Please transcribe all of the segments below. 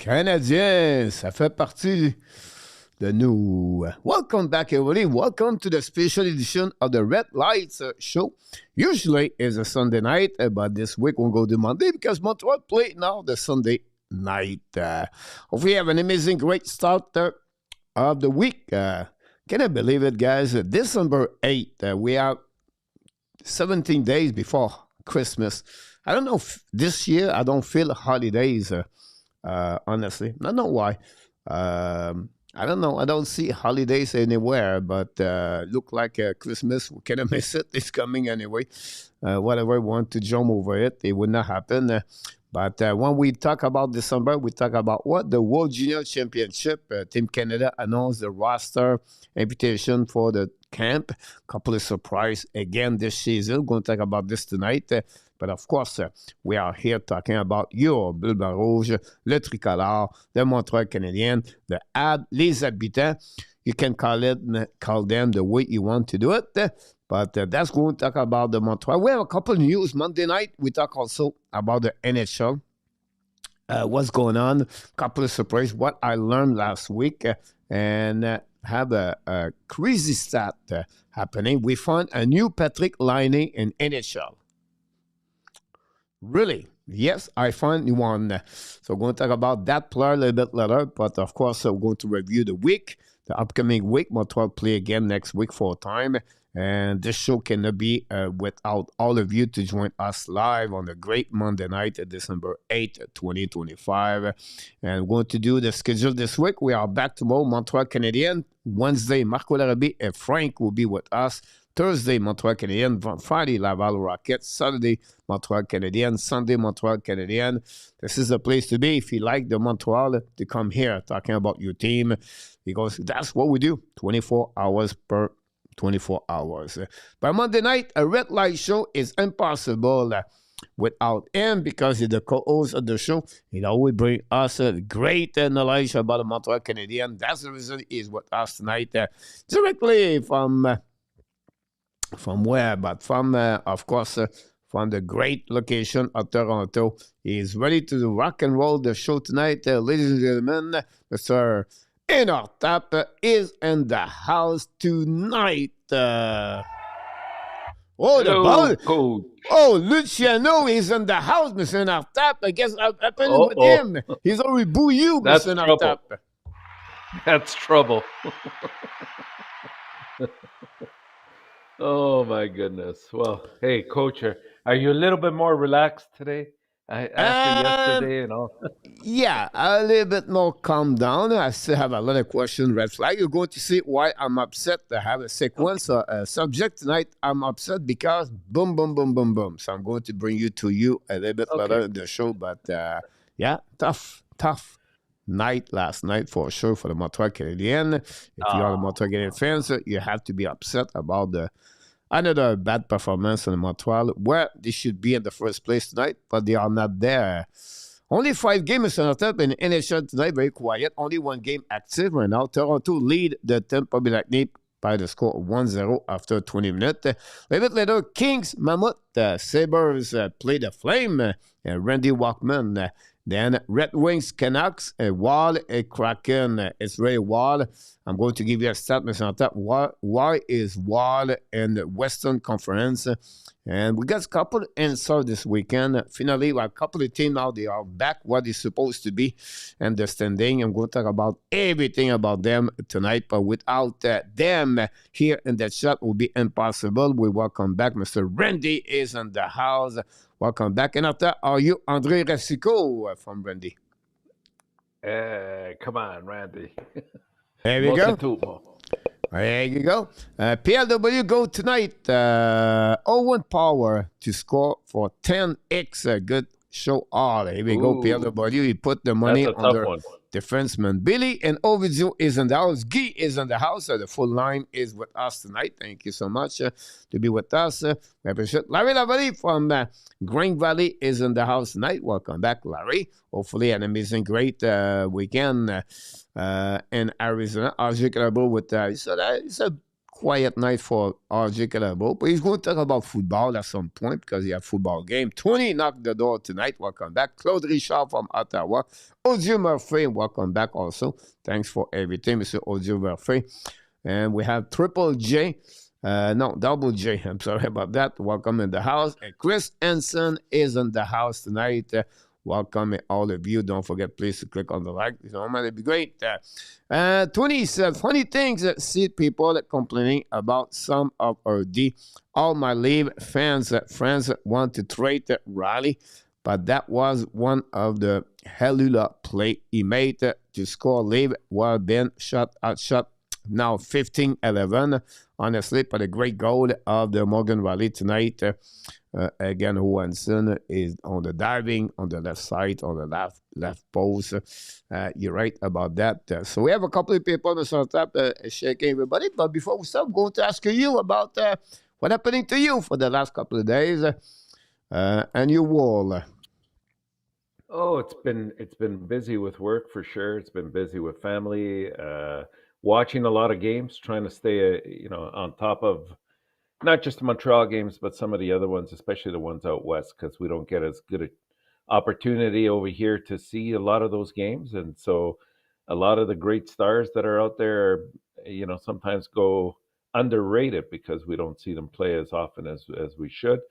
Canadiens, ça fait partie de nous. Welcome back, everybody. Welcome to the special edition of the Red Lights Show. Usually it's a Sunday night, but this week we'll go to Monday because Montreal play now the Sunday night. Hopefully you have an amazing, great start of the week. Can I believe it, guys? December 8th, we are 17 days before Christmas. I don't know if this year I don't feel holidays. Honestly, I don't know why. I don't know. I don't see holidays anywhere, but look like Christmas. We cannot miss it. It's coming anyway. Whatever we want to jump over it, it would not happen. But when we talk about December, we talk about what? The World Junior Championship. Team Canada announced the roster invitation for the camp. Couple of surprise again this season. We're going to talk about this tonight. But of course, we are here talking about your Bleu Blanc Rouge, le Tricolore, the Montreal Canadiens, the Habs, les habitants. You can call them the way you want to do it. But that's going to talk about the Montreal. We have a couple of news. Monday night, we talk also about the NHL. What's going on? Couple of surprise. What I learned last week. And have a crazy stat happening. We found a new Patrick Laine in NHL. Really? Yes, I found one. So we're going to talk about that player a little bit later. But of course, we're going to review the week, the upcoming week. Montreal play again next week for a time. And this show cannot be without all of you to join us live on the great Monday night, December 8th, 2025. And we're going to do the schedule this week. We are back tomorrow, Montreal Canadiens. Wednesday, Marco Larrabee and Frank will be with us. Thursday, Montreal Canadiens. Friday, Laval Rockets. Saturday, Montreal Canadiens. Sunday, Montreal Canadiens. This is the place to be if you like the Montreal to come here talking about your team, because that's what we do 24 hours per 24 hours. By Monday night, a red light show is impossible without him because he's the co-host of the show. He always brings us great knowledge about the Montreal Canadiens. That's the reason he's with us tonight. Directly from where? But from, of course, from the great location of Toronto. He's ready to rock and roll the show tonight. Ladies and gentlemen, Mr. Enortap is in the house tonight. The ball. Oh, Luciano is in the house, Mr. Enortap. I guess I've been with him. He's already boo you, Mr. Enortap. That's trouble. Oh, my goodness. Well, hey, Coach, are you a little bit more relaxed today? After yesterday and all? Yeah, a little bit more calm down. I still have a lot of questions, red flag. You're going to see why I'm upset. I have a sequence, a subject tonight. I'm upset because boom, boom, boom, boom, boom. So I'm going to bring you a little bit later in the show. But yeah, tough night last night for sure for the Montreal Canadiens. If you are the Montreal Canadiens fans, you have to be upset about another bad performance in Montreal, where they should be in the first place tonight, but they are not there. Only 5 games in NHL tonight, very quiet. Only 1 game active right now. Toronto lead the Tampa Bay Lightning by the score of 1-0 after 20 minutes. A little bit later, Kings, Mammoth, Sabres play the Flame, Randy Walkman. Then Red Wings, Canucks, Wild, Kraken. It's very wild. I'm going to give you a stat, Mr. Enortap. Why is Wild in the Western Conference? And we got a couple of answers this weekend. Finally, we have a couple of teams now. They are back where they're supposed to be and the standing. I'm going to talk about everything about them tonight. But without them here in the chat, it will be impossible. We welcome back. Mr. Randy is in the house. Welcome back. And after, are you Andre Racicot from Randy? Come on, Randy. There we go. There you go. PLW go tonight. Owen Power to score for 10x. Good show all. Here we go, PLW. He put the money on the defenseman. Billy and Ovidio is in the house. Guy is in the house. The full line is with us tonight. Thank you so much to be with us. We appreciate Larry Lavalley from Green Valley is in the house tonight. Welcome back, Larry. Hopefully an amazing, great weekend in Arizona. Hage with it's a quiet night for RJ Calabo, but he's going to talk about football at some point because he has football game. 20 knocked the door tonight. Welcome back. Claude Richard from Ottawa. Audio Murphy, welcome back also. Thanks for everything, Mr. Audio Murphy. And we have Triple J. No, Double J. I'm sorry about that. Welcome in the house. And Chris Ensign is in the house tonight. Welcome all of you. Don't forget, please, to click on the like. It'd be great. 20 said, funny things that see people complaining about some of our D. All my leave friends want to trade Riley, but that was one of the Helula play he made to score leave while Ben shot now 15-11. Honestly, but a great goal of the Morgan Riley tonight. Again, Johansson is on the diving on the left side, on the left post. You're right about that. So we have a couple of people on the Enortap shaking everybody. But before we start, I'm going to ask you about what happening to you for the last couple of days and your wall. Oh, it's been busy with work for sure. It's been busy with family, watching a lot of games, trying to stay, on top of not just the Montreal games, but some of the other ones, especially the ones out west, because we don't get as good an opportunity over here to see a lot of those games. And so a lot of the great stars that are out there, sometimes go underrated because we don't see them play as often as we should.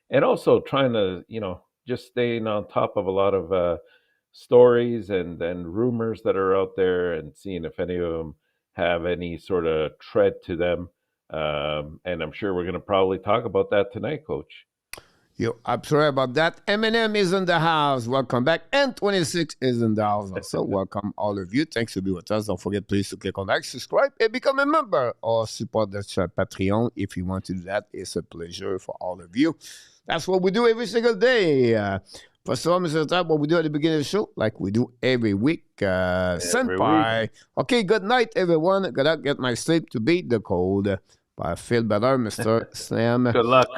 And also trying to, just staying on top of a lot of stories and rumors that are out there and seeing if any of them have any sort of tread to them. And I'm sure we're going to probably talk about that tonight, Coach. I'm sorry about that. Eminem is in the house. Welcome back. N26 is in the house also. Welcome all of you. Thanks for being with us. Don't forget, please, to click on like, subscribe, and become a member or support the Patreon. If you want to do that, it's a pleasure for all of you. That's what we do every single day. First of all, Mr. Top, what we do at the beginning of the show, like we do every week. Senpai. Okay, good night, everyone. Gotta get my sleep to beat the cold. But I feel better, Mr. Sam. Good luck.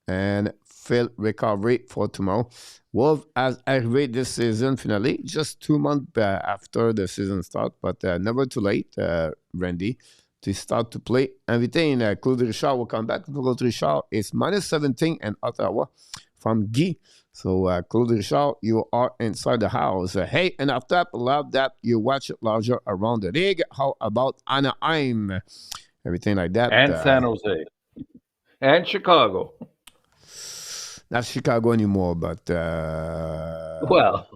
And Phil recovery for tomorrow. Wolf has arrivé this season finally, just 2 months after the season start, but never too late, Randy, to start to play. Everything, Claude Richard will come back. Claude Richard is -17 in Ottawa from Guy. So, Claude Richard, you are inside the house. Hey, Enortap, love that you watch it larger around the league. How about Anaheim? Everything like that. And San Jose. And Chicago. Not Chicago anymore, but well,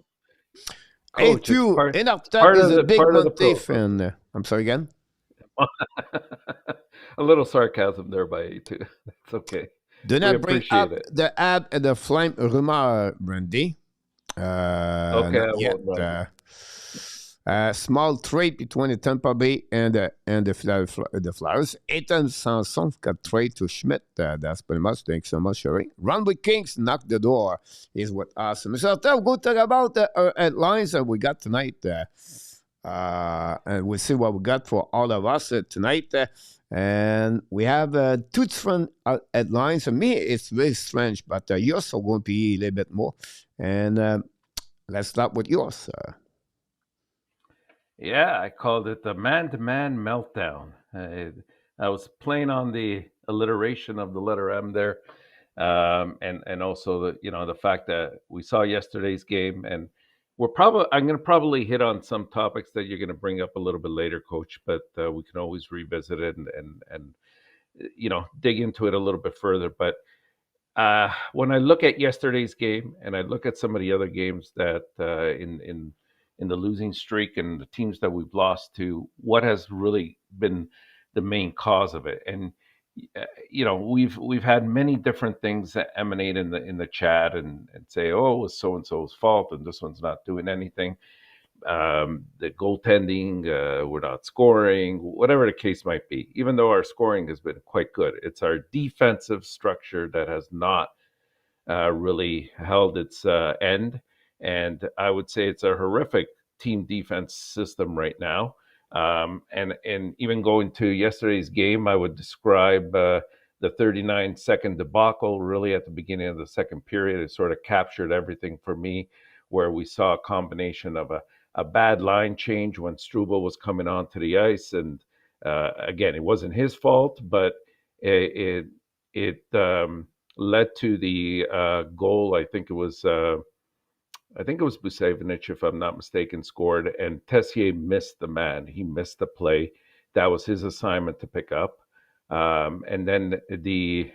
Coach, Enortap is a big Monte fan. I'm sorry again. A little sarcasm there by you too. It's okay. Do not bring up the Habs and the Flame rumor, Brandy. Okay, I won't. Small trade between the Tampa Bay and the Flyers. Ethan Sanson got trade to Schmidt. That's pretty much. Thanks so much, Sherry. Run with Kings, knock the door is what awesome. So we'll go talk about the headlines that we got tonight. And we'll see what we got for all of us tonight. And we have two different headlines. For me, it's very strange, but yours are going to be a little bit more. And let's start with yours. Yeah, I called it the man-to-man meltdown. I was playing on the alliteration of the letter M there, and also the fact that we saw yesterday's game, and I'm going to probably hit on some topics that you're going to bring up a little bit later, Coach. But we can always revisit it and dig into it a little bit further. But when I look at yesterday's game and I look at some of the other games that in the losing streak and the teams that we've lost to, what has really been the main cause of it. And we've had many different things that emanate in the chat and say, oh, it was so and so's fault and this one's not doing anything. The goaltending, we're not scoring, whatever the case might be. Even though our scoring has been quite good, it's our defensive structure that has not really held its end. And I would say it's a horrific team defense system right now. And even going to yesterday's game, I would describe the 39-second debacle really at the beginning of the second period. It sort of captured everything for me, where we saw a combination of a bad line change when Struble was coming onto the ice, and Again, it wasn't his fault, but it led to the goal. I think it was Busevich, if I'm not mistaken, scored, and Tessier missed the man. He missed the play. That was his assignment to pick up. And then the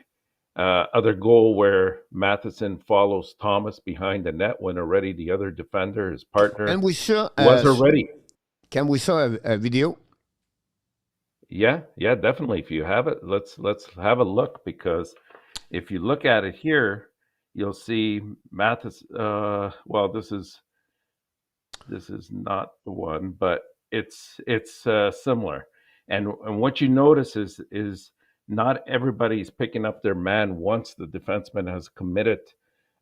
other goal where Matheson follows Thomas behind the net when already the other defender, his partner, And we saw, was already. can we saw a video? Yeah, yeah, definitely. If you have it, let's have a look, because if you look at it here, you'll see Matheson. Well, this is not the one, but it's similar. And what you notice is not everybody's picking up their man once the defenseman has committed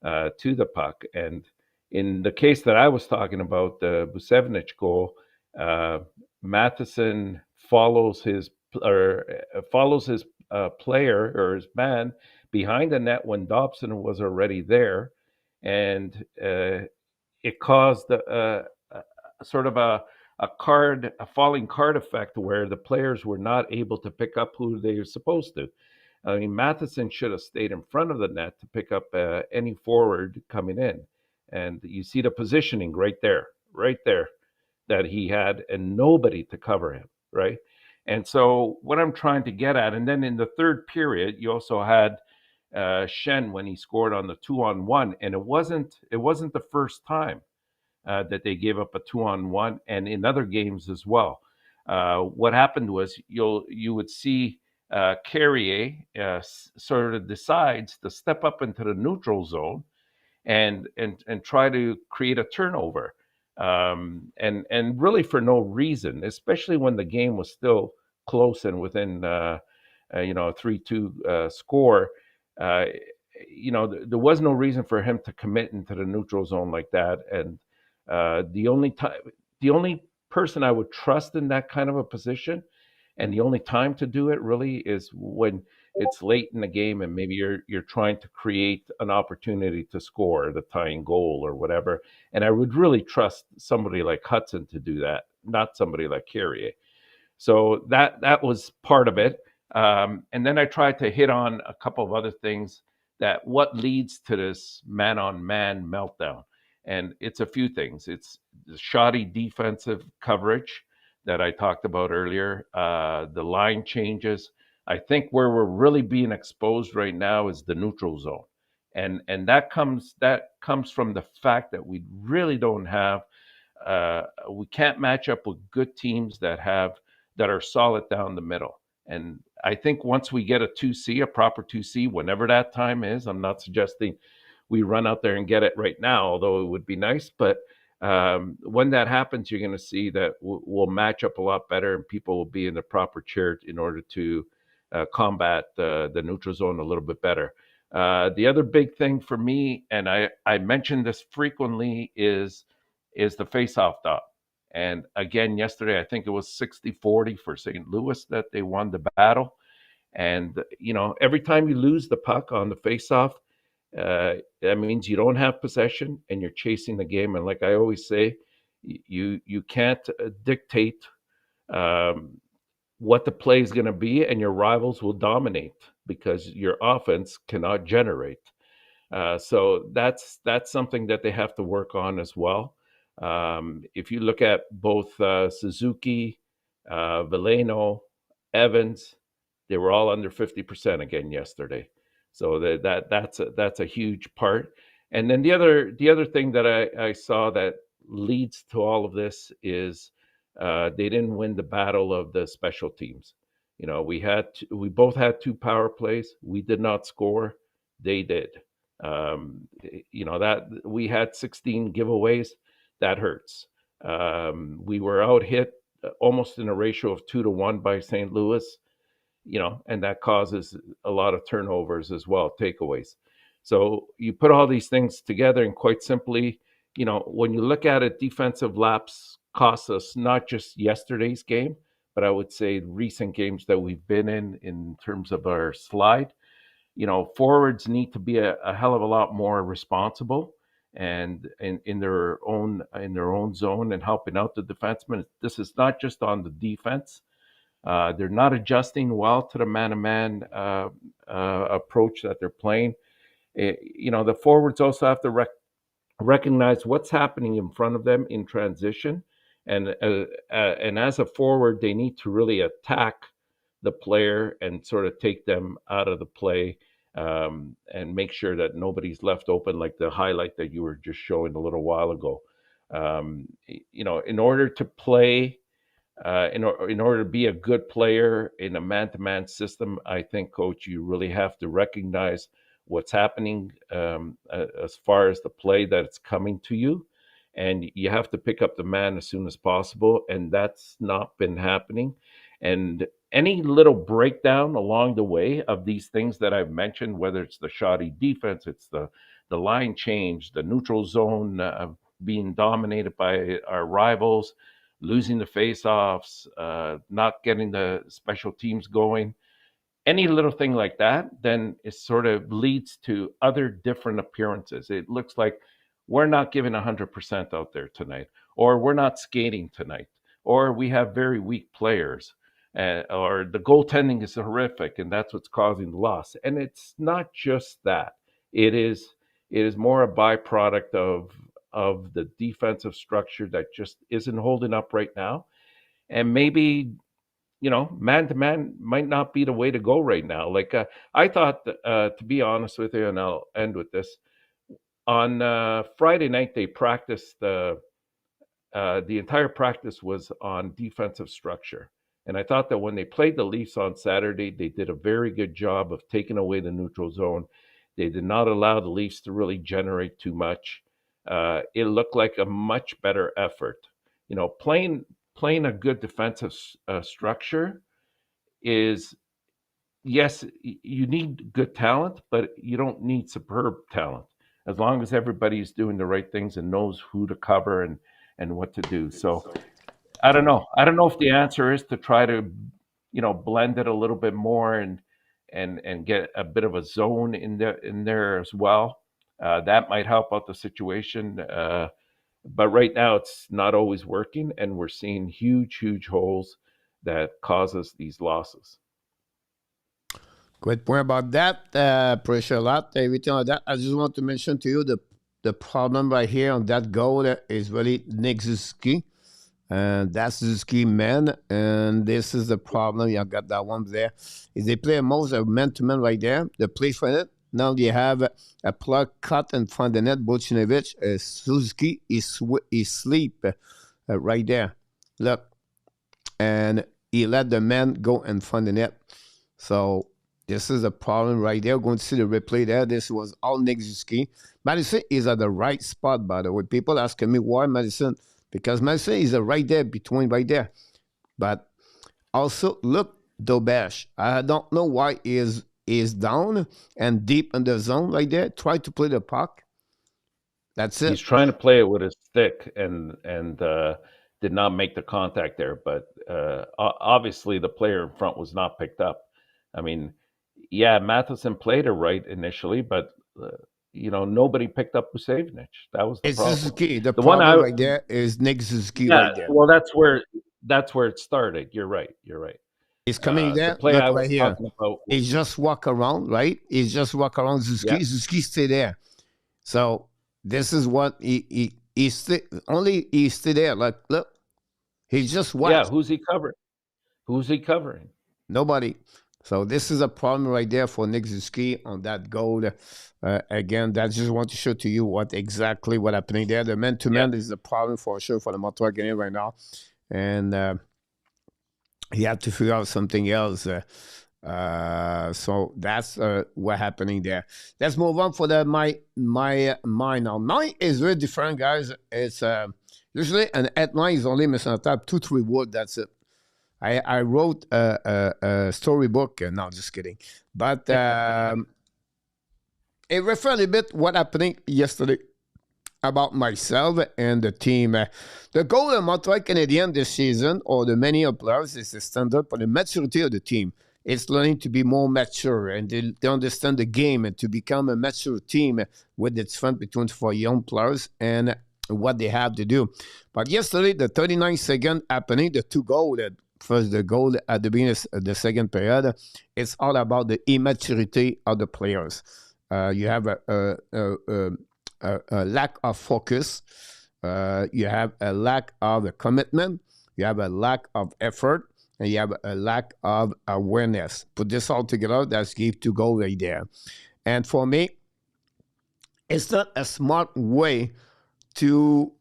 to the puck. And in the case that I was talking about, the Busevich goal, uh, Matheson follows his player or his man behind the net when Dobson was already there, and it caused sort of a falling card effect where the players were not able to pick up who they were supposed to. I mean, Matheson should have stayed in front of the net to pick up any forward coming in, and you see the positioning right there, that he had and nobody to cover him, right? And so what I'm trying to get at, and then in the third period, you also had Shen when he scored on the 2-on-1, and it wasn't the first time that they gave up a 2-on-1, and in other games as well. What happened was you would see Carrier sort of decides to step up into the neutral zone and try to create a turnover, and really for no reason, especially when the game was still close and within a 3-2 score. Uh, there was no reason for him to commit into the neutral zone like that, and the only person I would trust in that kind of a position, and the only time to do it really is when it's late in the game and maybe you're trying to create an opportunity to score the tying goal or whatever. And I would really trust somebody like Hudson to do that, not somebody like Carrier. So that was part of it. And then I tried to hit on a couple of other things, that what leads to this man on man meltdown. And it's a few things. It's the shoddy defensive coverage that I talked about earlier, the line changes. I think where we're really being exposed right now is the neutral zone. And that comes from the fact that we really don't have, we can't match up with good teams that are solid down the middle. And I think once we get a proper 2C, whenever that time is, I'm not suggesting we run out there and get it right now, although it would be nice. But when that happens, you're going to see that we'll match up a lot better, and people will be in the proper chair in order to combat the neutral zone a little bit better. The other big thing for me, and I mention this frequently, is the face-off dot. And again, yesterday, I think it was 60-40 for St. Louis that they won the battle. And, every time you lose the puck on the face-off, that means you don't have possession and you're chasing the game. And like I always say, you can't dictate what the play is going to be, and your rivals will dominate because your offense cannot generate. So that's something that they have to work on as well. If you look at both Suzuki, Veleno, Evans, they were all under 50% again yesterday. So that's a huge part. And then the other thing that I saw that leads to all of this is they didn't win the battle of the special teams. We both had two power plays. We did not score. They did. That we had 16 giveaways. That hurts. We were out hit almost in a ratio of 2-1 by St. Louis, and that causes a lot of turnovers as well, takeaways. So you put all these things together, and quite simply, when you look at it, defensive lapse costs us not just yesterday's game, but I would say recent games that we've been in terms of our slide. Forwards need to be a hell of a lot more responsible and in their own zone and helping out the defensemen. This is not just on the defense. They're not adjusting well to the man-to-man approach that they're playing. The forwards also have to recognize what's happening in front of them in transition, and as a forward, they need to really attack the player and sort of take them out of the play, and make sure that nobody's left open, like the highlight that you were just showing a little while ago. In order to play, in order to be a good player in a man-to-man system, I think, Coach, you really have to recognize what's happening, as far as the play that it's coming to you, and you have to pick up the man as soon as possible, and that's not been happening. And any little breakdown along the way of these things that I've mentioned, whether it's the shoddy defense, it's the line change, the neutral zone being dominated by our rivals, losing the face-offs, not getting the special teams going, any little thing like that, then it sort of leads to other different appearances. It looks like we're not giving 100% out there tonight, or we're not skating tonight, or we have very weak players, or the goaltending is horrific, and that's what's causing the loss. And it's not just that. It is more a byproduct of the defensive structure that just isn't holding up right now. And maybe, man to man might not be the way to go right now. Like, I thought, to be honest with you, and I'll end with this, on Friday night, they practiced, the entire practice was on defensive structure. And I thought that when they played the Leafs on Saturday, they did a very good job of taking away the neutral zone. They did not allow the Leafs to really generate too much. It looked like a much better effort. Playing a good defensive structure is, yes, you need good talent, but you don't need superb talent, as long as everybody's doing the right things and knows who to cover and what to do. So I don't know. I don't know if the answer is to try to, blend it a little bit more and get a bit of a zone in there as well. That might help out the situation. But right now, it's not always working, and we're seeing huge, huge holes that cause us these losses. Great point about that. Appreciate a lot. Everything like that. I just want to mention to you the problem right here on that goal is really Nick Zharovsky. And that's Zharovsky man. And this is the problem. You got that one there. Is they play most of man-to-man right there. They play for it. Now they have a plug cut in front of the net. Buchnevich, Zharovsky is sleep right there. Look. And he let the man go in front of the net. So this is a problem right there. Going to see the replay there. This was all Nick Zharovsky. Madison is at the right spot, by the way. People asking me why Madison. Because Madison is right there, between right there. But also, look, Dobesh. I don't know why he is down and deep in the zone right there. Try to play the puck. That's it. He's trying to play it with his stick and did not make the contact there. But obviously, the player in front was not picked up. I mean, yeah, Matheson played it right initially, but nobody picked up Busevich. That was the problem. Zharovsky. The problem right there is Nick Zharovsky right there. Well, that's where it started. You're right. He's coming there. The Look right here. He just walk around, right? He just walk around Zharovsky. Yeah. Zharovsky stay there. So this is what he stay there. Like, look, he just watched. Yeah, who's he covering? Nobody. So this is a problem right there for Nick Zharovsky on that goal. Again, that just want to show to you what happening there. The man-to-man is a problem for sure for the Montreal Canadiens right now, and he had to figure out something else. So that's what happening there. Let's move on for my now. Mine is very different, guys. It's usually an headline is only Enortap 2-3 words. That's it. I wrote a storybook. No, just kidding. But it refers a bit what happening yesterday about myself and the team. The goal of Montreal Canadiens this season, or the many of players, is to stand up for the maturity of the team. It's learning to be more mature and they understand the game and to become a mature team with its front between for young players and what they have to do. But yesterday, the 39th second happening, the 2 goals that first the goal at the beginning of the second period. It's all about the immaturity of the players. You have a lack of focus. You have a lack of commitment. You have a lack of effort. And you have a lack of awareness. Put this all together, that's give to go right there. And for me, it's not a smart way to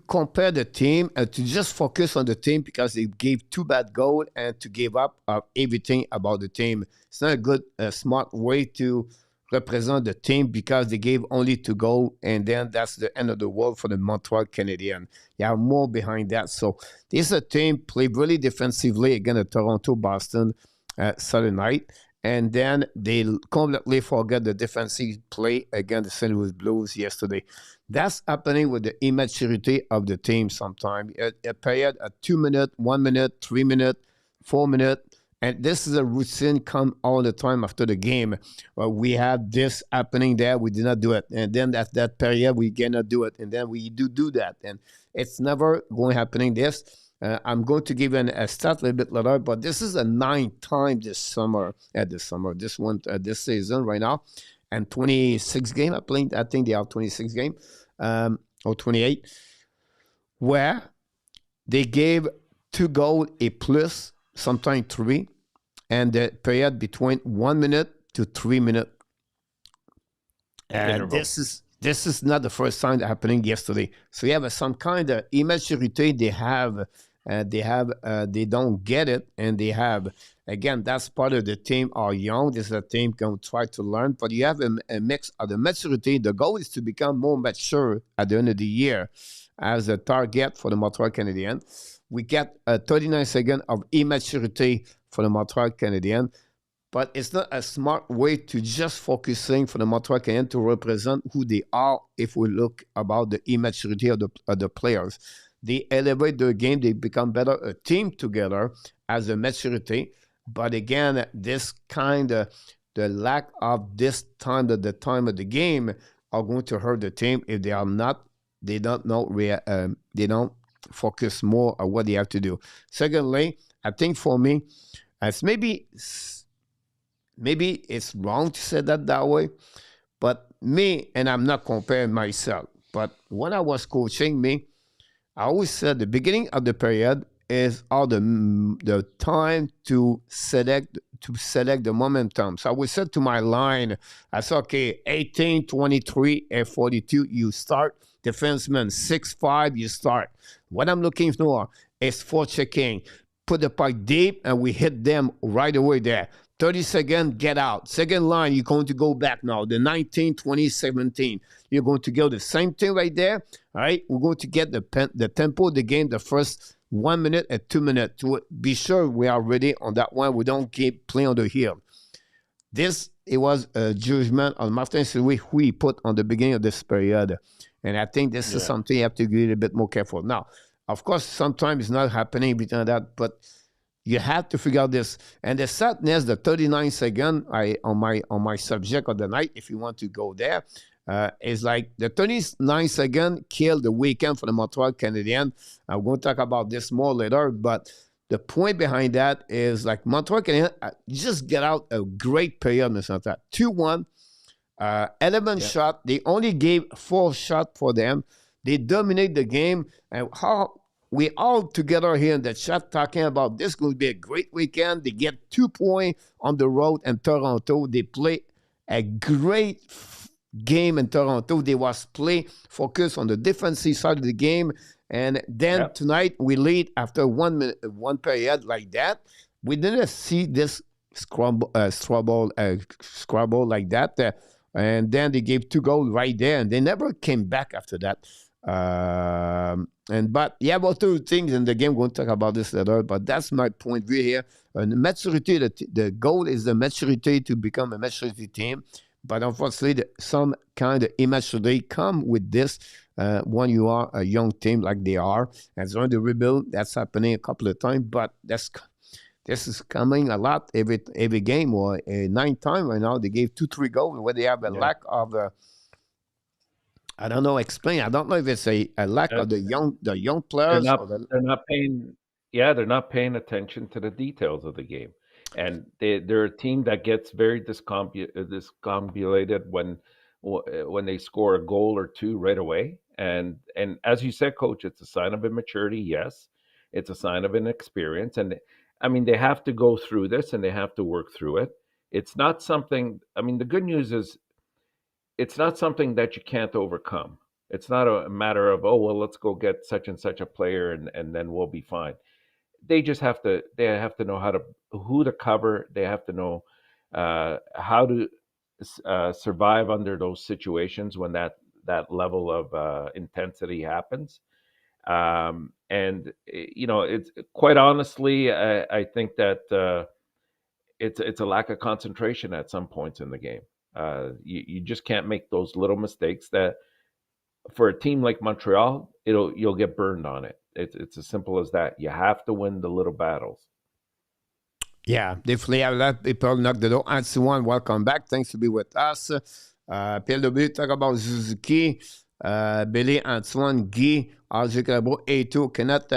compare the team and to just focus on the team because they gave two bad goals and to give up everything about the team. It's not a good, smart way to represent the team because they gave only 2 goals and then that's the end of the world for the Montreal Canadiens. You have more behind that. So this is a team played really defensively against Toronto, Boston Saturday night. And then they completely forget the defensive play against the St. Louis Blues yesterday. That's happening with the immaturity of the team sometimes. A period, a 2 minute, 1 minute, 3 minute, 4 minute. And this is a routine come all the time after the game. We have this happening there, we did not do it. And then at that period, we cannot do it. And then we do that. And it's never going happening this. I'm going to give a stat a little bit later, but this is a 9th time this season right now. And 26 game, I think they have 26 game, or 28, where they gave 2 goals, a plus, sometimes 3, and the period between 1 minute to 3 minutes. And this is not the first time that happening yesterday. So you have some kind of immaturity they have. They don't get it, and they have, again, that's part of the team are young. This is a team going to try to learn, but you have a mix of the maturity. The goal is to become more mature at the end of the year as a target for the Montreal Canadiens. We get 39 seconds of immaturity for the Montreal Canadiens, but it's not a smart way to just focusing for the Montreal Canadiens to represent who they are if we look about the immaturity of the players. They elevate the game. They become better a team together as a maturity. But again, this kind of the lack of this time at the time of the game are going to hurt the team if they are not. They don't know. They don't focus more on what they have to do. Secondly, I think for me, as maybe it's wrong to say that way, but me, and I'm not comparing myself, but when I was coaching I always said the beginning of the period is all the time to select the momentum. So I would say to my line, I said, okay, 18, 23, and 42, you start. Defenseman, 6'5", you start. What I'm looking for is forechecking. Put the puck deep, and we hit them right away there. 30 seconds, get out. Second line, you're going to go back now. The 19, 20, 17. You're going to go the same thing right there. All right, we're going to get the tempo of the game, the first 1 minute and 2 minutes to be sure we are ready on that one. We don't keep playing on the heel. It was a judgment on Martin St-Louis who he put on the beginning of this period. And I think this is something you have to be a bit more careful. Now, of course, sometimes it's not happening between that, but you have to figure out this. And the sadness, the 39 second on my subject of the night, if you want to go there, is like the 39 second killed the weekend for the Montreal Canadiens. I'm going to talk about this more later, but the point behind that is like Montreal Canadiens just get out a great period, Mr. Enortap. 2-1, 11 shots. They only gave 4 shots for them. They dominate the game. And how we all together here in the chat talking about this going to be a great weekend. They get 2 points on the road in Toronto. They play a great game in Toronto. They was play focused on the defensive side of the game. And then tonight we lead after 1 minute, 1 period like that. We didn't see this scrabble like that. And then they gave 2 goals right there, and they never came back after that. But about 2 things in the game. We'll talk about this later. But that's my point of view here. Maturity. The goal is the maturity to become a maturity team. But unfortunately, some kind of immaturity come with this when you are a young team like they are. And so the rebuild, that's happening a couple of times. But this is coming a lot every game, or 9 times right now. They gave 2-3 goals where they have a lack of I don't know. Explain. I don't know if it's a lack Uh, of the young they're players not or the. they're not paying yeah, they're not paying attention to the details of the game. And they're a team that gets very discombobulated when they score a goal or two right away. And as you said, coach, it's a sign of immaturity, yes. It's a sign of inexperience. And I mean, they have to go through this and they have to work through it. It's not something, I mean, the good news is it's not something that you can't overcome. It's not a matter of, oh well, let's go get such and such a player and then we'll be fine. They have to know how to who to cover. They have to know how to survive under those situations when that level of intensity happens. And it's quite honestly, I think that it's a lack of concentration at some points in the game. You just can't make those little mistakes that for a team like Montreal, you'll get burned on it. It's as simple as that. You have to win the little battles. Yeah, definitely. A lot of people knock the door. Antoine, welcome back. Thanks to be with us. PLW, talk about Suzuki, Billy, Antoine, Guy, Hage, A2 cannot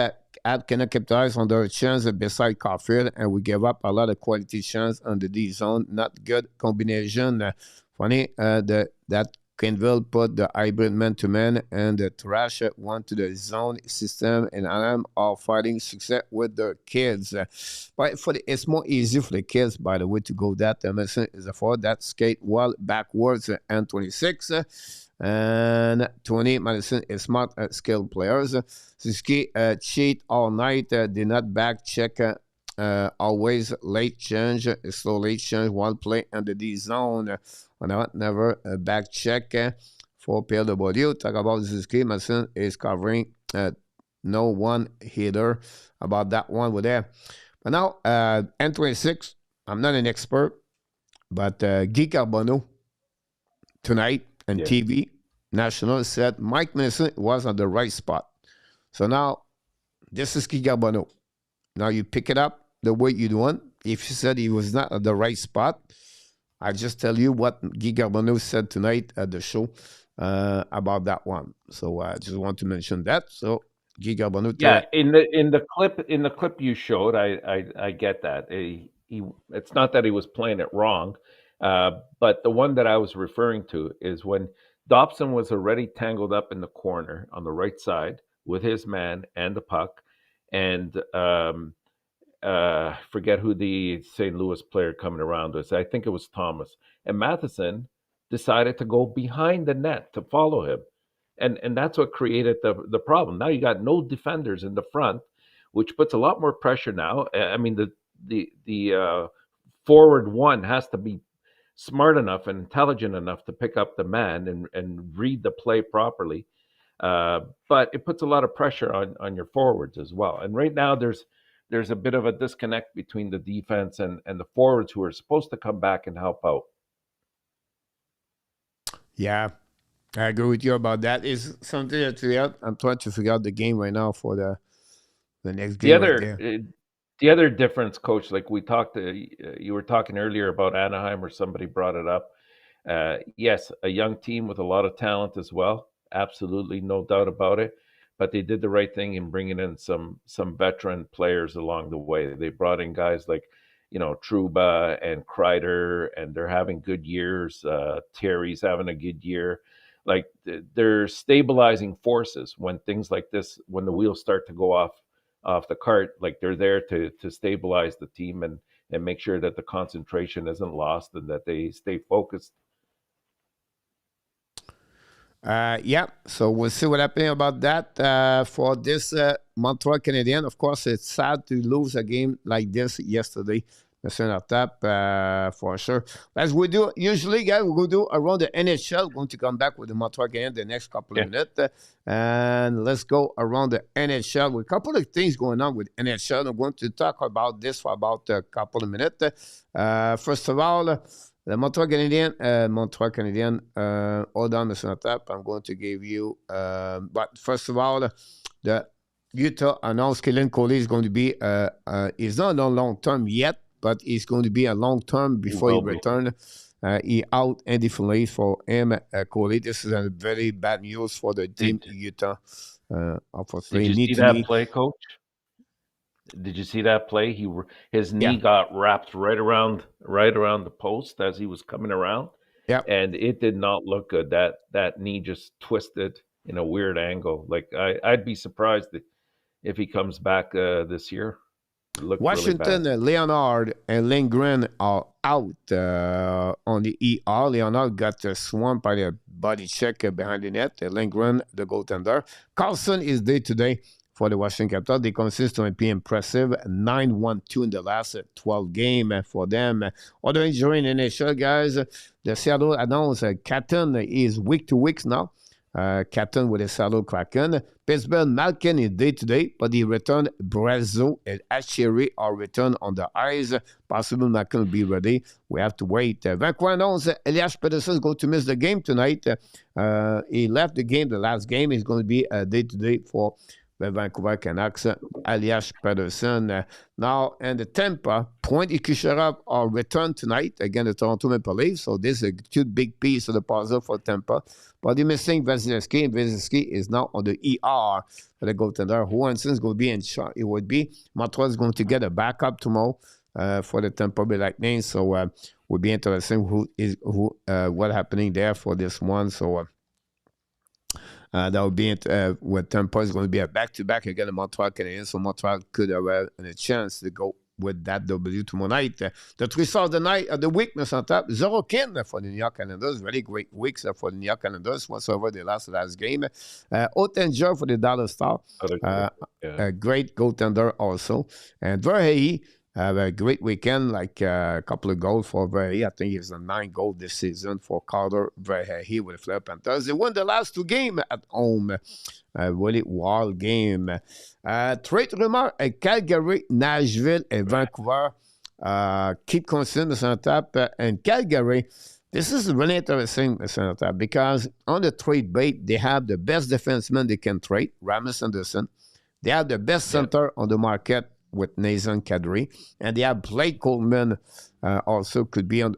capitalize on their chance beside Caulfield, and we give up a lot of quality chance on the D zone. Not good combination. Funny that Kenville put the hybrid man-to-man and the trash one to the zone system, and I'm all fighting success with the kids. But it's more easy for the kids, by the way, to go that. Emerson is a forward that skate well backwards and 26. And 20, Madison is smart skilled players. Suzuki cheat all night, did not back check. Always late change, slow late change, one play under the zone. Never back check for PLW. Talk about Suzuki. Madison is covering no one hitter about that one with there. But now, N26, I'm not an expert, but Guy Carbonneau tonight on Yeah. TV National said Mike Madison was on the right spot. So now, this is Guy Carbonneau. Now you pick it up the way you want. If you said he was not at the right spot, I just tell you what Guy Carbonneau said tonight at the show about that one. So I just want to mention that. So Guy Carbonneau, Yeah, in the clip you showed, I get that. It's not that he was playing it wrong, but the one that I was referring to is when Dobson was already tangled up in the corner on the right side with his man and the puck, and forget who the St. Louis player coming around was. I think it was Thomas. And Matheson decided to go behind the net to follow him. And that's what created the problem. Now you got no defenders in the front, which puts a lot more pressure now. I mean, the forward one has to be smart enough and intelligent enough to pick up the man and read the play properly. But it puts a lot of pressure on your forwards as well. And right now there's a bit of a disconnect between the defense and the forwards who are supposed to come back and help out. Yeah, I agree with you about that. It's something that I'm trying to figure out the game right now for the next The game right other there. the other difference, coach, like we talked, you were talking earlier about Anaheim, or somebody brought it up. Yes, a young team with a lot of talent as well. Absolutely, no doubt about it. But they did the right thing in bringing in some veteran players along the way. They brought in guys like, Trouba and Kreider, and they're having good years. Terry's having a good year. Like they're stabilizing forces when things like this, when the wheels start to go off the cart. Like they're there to stabilize the team and make sure that the concentration isn't lost and that they stay focused. Yeah, so we'll see what happens about that for this Montreal Canadiens. Of course, it's sad to lose a game like this yesterday. Mr. Enortap, for sure. As we do usually, guys, we're going to do around the NHL. We're going to come back with the Montreal Canadiens the next couple of minutes. And let's go around the NHL with a couple of things going on with NHL. I'm going to talk about this for about a couple of minutes. First of all, the Montreal Canadiens, hold on, Mr. Enortap. I'm going to give you, but first of all, the Utah announced Kaelin Coley is going to be, he's not on long term yet, but he's going to be a long term before he returns. He out indefinitely for him, Coley. This is a very bad news for the team Did Utah. Did Unfortunately, you knee see to that knee. play, Coach? Did you see that play? His Yeah, knee got wrapped right around the post as he was coming around, yeah. and it did not look good. That knee just twisted in a weird angle. Like I'd be surprised if he comes back this year. It looked really bad. Washington, Leonard, and Lindgren are out on the ER. Leonard got swamped by the body check behind the net. Lindgren, the goaltender. Carlson is day to day for the Washington Capitals. They consistently be impressive. 9-1-2 in the last 12 game for them. Other injury in the NHL, guys. The Seattle announced Catton is week to weeks now. Captain with a Seattle Kraken. Pittsburgh Malkin is day-to-day, but he returned. Brazo and Achiri are returned on the ice. Possible Malkin will be ready. We have to wait. Vancouver announced Elias Pettersson is going to miss the game tonight. He left the game, the last game. He's going to be day-to-day for the Vancouver Canucks. Elias Pettersson. Now, and the Tampa, Point and Kucherov are returned tonight against the Toronto Maple Leafs. So this is a cute big piece of the puzzle for Tampa. But they're missing Vasilevsky, and Vasilevsky is now on the ER for the goaltender. Johansson is going to be in charge. It would be. Montreal is going to get a backup tomorrow for the Tampa Bay Lightning. So would be interesting what happening there for this one. So that would be it. With Tampa is going to be a back-to-back against the Montreal Canadiens. So Montreal could have a chance to go with that W tomorrow night. The three stars of the night of the week, Mr. Top. Zharovsky for the New York Islanders. Very great weeks for the New York Islanders whatsoever they lost the last game. Oettinger for the Dallas Stars. Yeah. A great goaltender also. And Verhey have a great weekend, like a couple of goals for Verhey. I think he's a 9 goal this season for Carter Verhey with the Fleur Panthers. They won the last 2 games at home. Really wild game. Trade rumor at Calgary, Nashville, and Vancouver. Keep constant, Mr. Tap. And Calgary, this is really interesting, Mr. Tap, because on the trade bait, they have the best defenseman they can trade, Rasmus Anderson. They have the best center on the market with Nathan Kadri, and they have Blake Coleman also could be on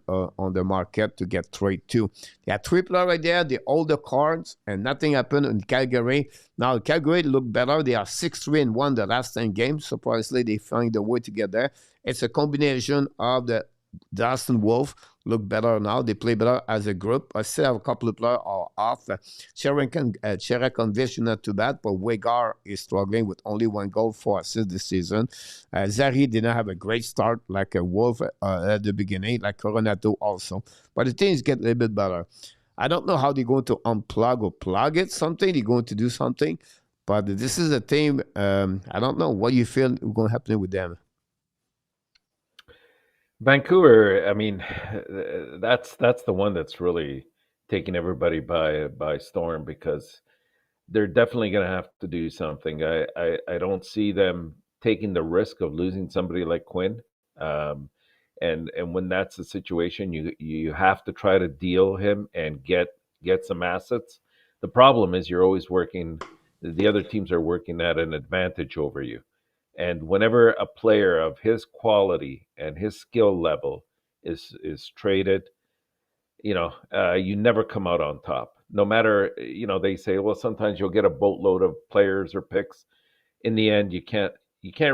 the market to get trade too. They have 3 players right there. They hold the cards, and nothing happened in Calgary. Now Calgary look better. They are 6-3-1 the last 10 games. Surprisingly, they find a way to get there. It's a combination of the Dustin Wolf look better now. They play better as a group. I still have a couple of players are off. Cherek and Vish not too bad, but Wegar is struggling with only 1 goal, 4 assists this season. Zari did not have a great start like a Wolf at the beginning, like Coronato also. But the things get a little bit better. I don't know how they're going to unplug or plug it. Something they're going to do something. But this is a team. I don't know what you feel is going to happen with them. Vancouver, I mean, that's the one that's really taking everybody by storm because they're definitely going to have to do something. I don't see them taking the risk of losing somebody like Quinn. And when that's the situation, you have to try to deal him and get some assets. The problem is you're always working. The other teams are working at an advantage over you. And whenever a player of his quality and his skill level is traded, you never come out on top. No matter, they say, well, sometimes you'll get a boatload of players or picks. In the end, you can't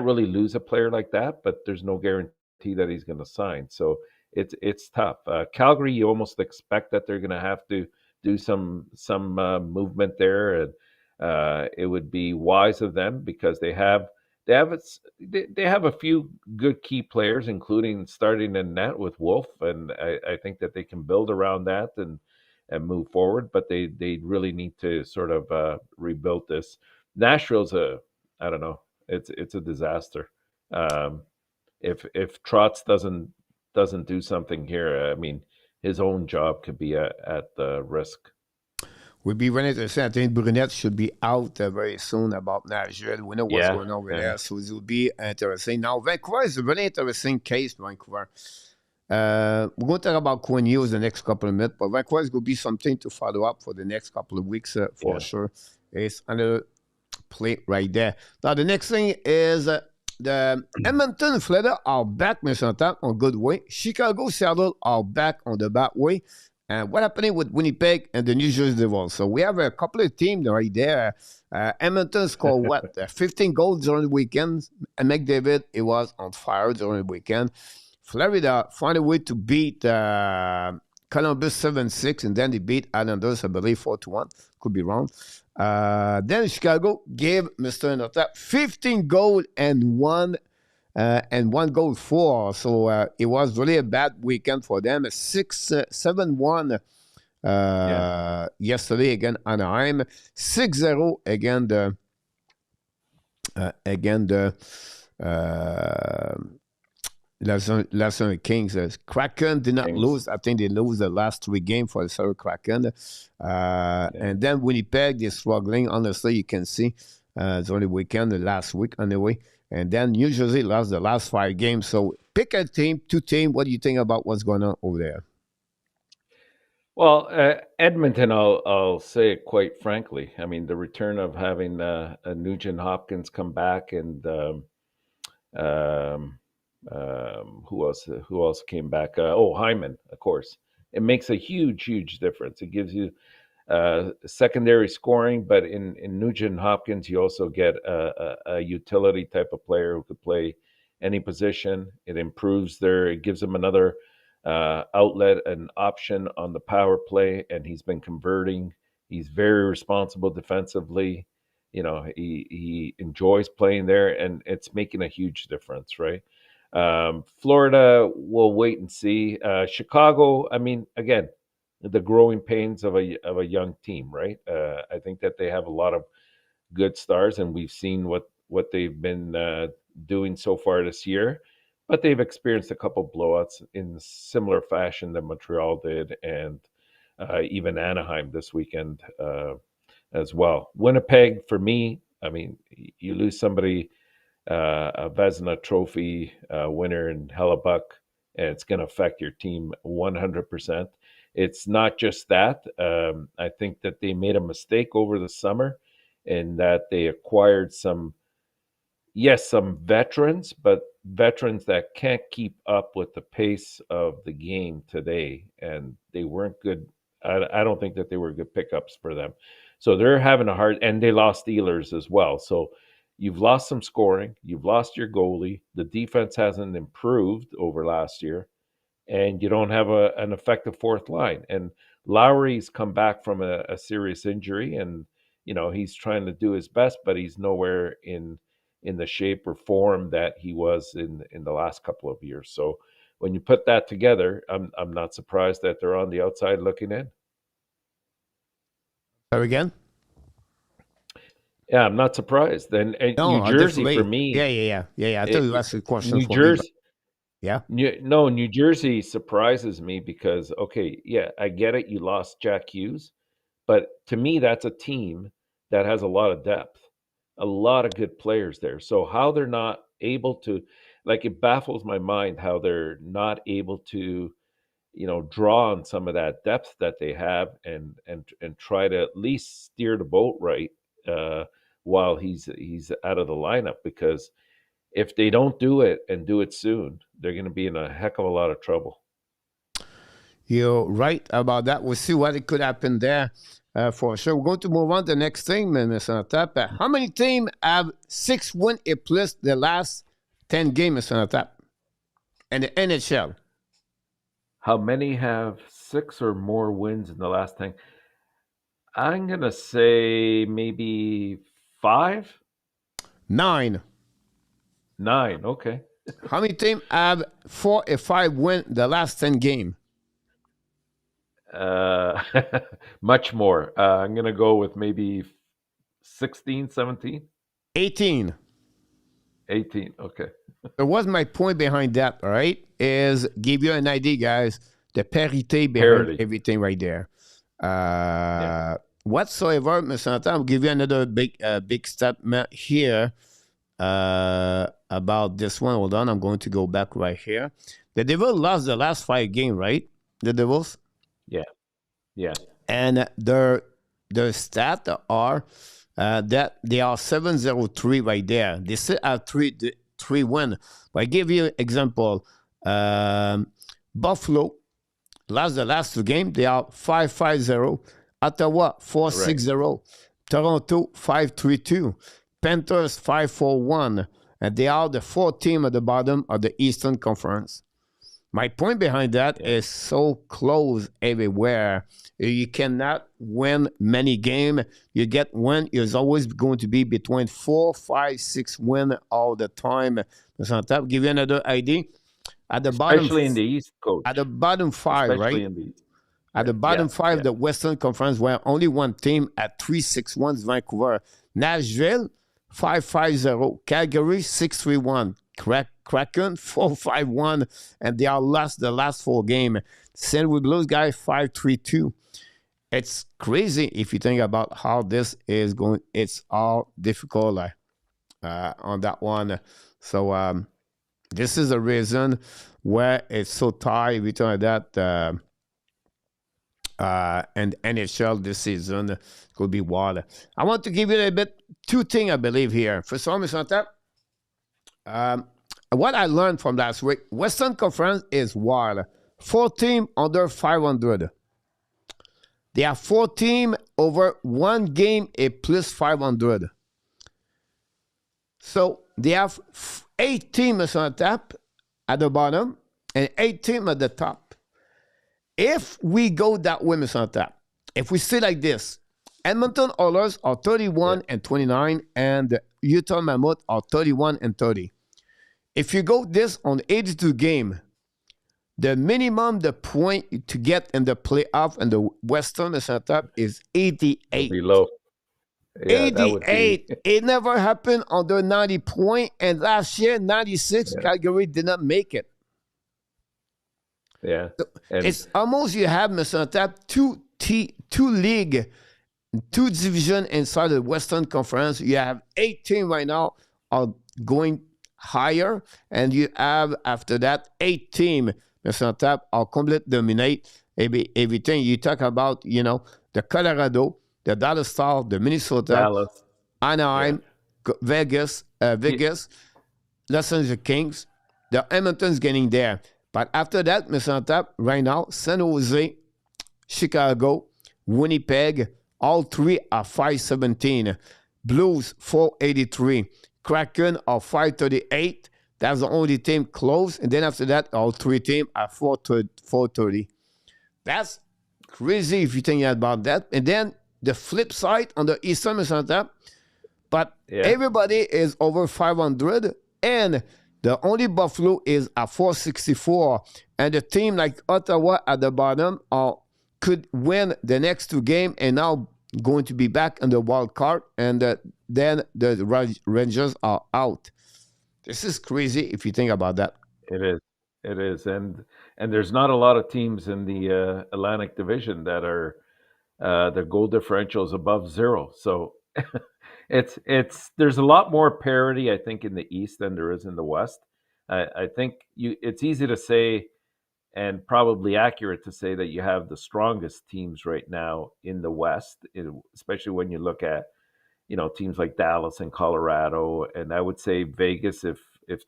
really lose a player like that, but there's no guarantee that he's going to sign. So it's tough. Calgary, you almost expect that they're going to have to do some movement there, and it would be wise of them because they have a few good key players, including starting in net with Wolf, and I think that they can build around that and move forward. But they really need to sort of rebuild this. Nashville's I don't know, it's a disaster. If Trotz doesn't do something here, I mean, his own job could be at risk. We'll be running to say I think Brunette should be out very soon about Nashville. We know what's going on over there, so it will be interesting. Now, Vancouver is a really interesting case, Vancouver. We're going to talk about Quinn Hughes the next couple of minutes, but Vancouver is going to be something to follow up for the next couple of weeks for sure. It's another play right there. Now, the next thing is the Edmonton Florida are back, Mr. Top, on good way. Chicago, Seattle are back on the bad way. And what happening with Winnipeg and the New Jersey Devils? So we have a couple of teams right there. Edmonton scored what? 15 goals during the weekend. And McDavid, it was on fire during the weekend. Florida found a way to beat Columbus 7-6, and then they beat Islanders, I believe, 4-1. Could be wrong. Then Chicago gave Mr. Enortap 15 goals and one goal for. So it was really a bad weekend for them. 7-1 yesterday against Anaheim. 6-0 again the Las Vegas Kings. Kraken did not lose. I think they lose the last 3 games for the Surrey Kraken. And then Winnipeg, they're struggling. Honestly, you can see it's only weekend, the last week anyway. And then New Jersey lost the last 5 games. So pick a team, 2 teams. What do you think about what's going on over there? Well, Edmonton, I'll say it quite frankly. I mean, the return of having a Nugent Hopkins come back and who else came back? Hyman, of course. It makes a huge difference. It gives you secondary scoring, but in Nugent Hopkins, you also get a utility type of player who could play any position. It gives them another outlet, an option on the power play, and he's been converting. He's very responsible defensively. You know, he enjoys playing there, and it's making a huge difference, right? Florida, we'll wait and see. Chicago, I mean, again, the growing pains of a young team, right? I think that they have a lot of good stars, and we've seen what they've been doing so far this year. But they've experienced a couple blowouts in similar fashion that Montreal did, and even Anaheim this weekend as well. Winnipeg, for me, I mean, you lose somebody, a Vezina Trophy winner in Hellebuck, and it's going to affect your team 100%. It's not just that. I think that they made a mistake over the summer in that they acquired some veterans, but veterans that can't keep up with the pace of the game today. And they weren't good. I don't think that they were good pickups for them. So they're having a hard, and they lost Ehlers as well. So you've lost some scoring. You've lost your goalie. The defense hasn't improved over last year. And you don't have an effective fourth line. And Lowry's come back from a serious injury, and he's trying to do his best, but he's nowhere in the shape or form that he was in the last couple of years. So when you put that together, I'm not surprised that they're on the outside looking in. There again? Yeah, I'm not surprised. And No, New Jersey definitely. for me. Yeah. I thought you asked a question New for Jersey. me. Yeah. New Jersey surprises me because, okay, yeah, I get it. You lost Jack Hughes, but to me, that's a team that has a lot of depth, a lot of good players there. So how they're not able to, like, it baffles my mind how they're not able to, draw on some of that depth that they have and try to at least steer the boat right while he's out of the lineup, because if they don't do it and do it soon, they're going to be in a heck of a lot of trouble. You're right about that. We'll see what it could happen there for sure. We're going to move on to the next thing, Mr. Enortap. How many teams have 6 wins or plus the last 10 games, Mr. Enortap, in the NHL? How many have 6 or more wins in the last 10? I'm going to say maybe 5? 9. 9, okay. How many teams have 4 or 5 wins the last 10 games? Much more. I'm going to go with maybe 16, 17? 18. 18, okay. So what's my point behind that, all right, is give you an idea, guys, the parity behind everything right there. Whatsoever, Mr. Enortap, I'll give you another big statement here about this one. Hold on, I'm going to go back right here. The Devils lost the last 5 games, right? The Devils? Yeah. And their stats are that they are 7-0-3 right there. They still have three 3 wins. But I give you an example. Buffalo, the last 2 games, they are 5-5-0. Ottawa, 4-6-0. Toronto, 5-3-2. Panthers, 5-4-1. And they are the 4th team at the bottom of the Eastern Conference. My point behind that is so close everywhere. You cannot win many games. You get one, it's always going to be between 4, 5, 6 wins all the time. I'll give you another idea. At the Especially in the East, Coach. At the bottom 5, Especially right? In the East. At the bottom 5, the Western Conference, where only one team at 3-6-1 is Vancouver. Nashville, 5-5-0. Calgary, 6-3-1. Kraken 4-5-1, and they are lost the last 4 games. St. Louis Blues guys 5-3-2. It's crazy if you think about how this is going. It's all difficult on that one. So this is the reason where it's so tight. We talk that and NHL this season could be wild. I want to give you a bit 2 things I believe here. First of all, Mr. Enortap, what I learned from last week, Western Conference is wild. 4 teams under 500. There are 4 teams over 1 game a plus 500. So they have 8 teams on top at the bottom and 8 teams at the top. If we go that way, Mr. Enortap, if we stay like this, Edmonton Oilers are 31-29 and the Utah Mammoth are 31-30. If you go this on 82 game, the minimum the point to get in the playoff and the Western setup is 88. Below. Yeah, 88. It never happened under 90 points, and last year 96 Calgary did not make it. Yeah, so it's almost you have Mr. Enortap 2 league, 2 division inside the Western Conference. You have 8 teams right now are going higher, and you have after that 8 teams, Mr. Enortap, are complete dominate everything. You talk about, the Colorado, the Dallas Stars, the Minnesota, Anaheim, Vegas, Los Angeles Kings. The Edmonton's getting there. But after that, Mr. Enortap, right now, San Jose, Chicago, Winnipeg, all 3 are 517. Blues, 483. Kraken are 538. That's the only team close. And then after that, all 3 teams are 430. That's crazy if you think about that. And then the flip side on the Eastern, Mr. Enortap, but everybody is over 500. And the only Buffalo is at 464. And the team like Ottawa at the bottom could win the next 2 games and now going to be back in the wild card. And then the Rangers are out. This is crazy if you think about that. It is. And there's not a lot of teams in the Atlantic Division that are their goal differential is above 0. So there's a lot more parity, I think, in the East than there is in the West. I think it's easy to say and probably accurate to say that you have the strongest teams right now in the West, especially when you look at, teams like Dallas and Colorado. And I would say Vegas, if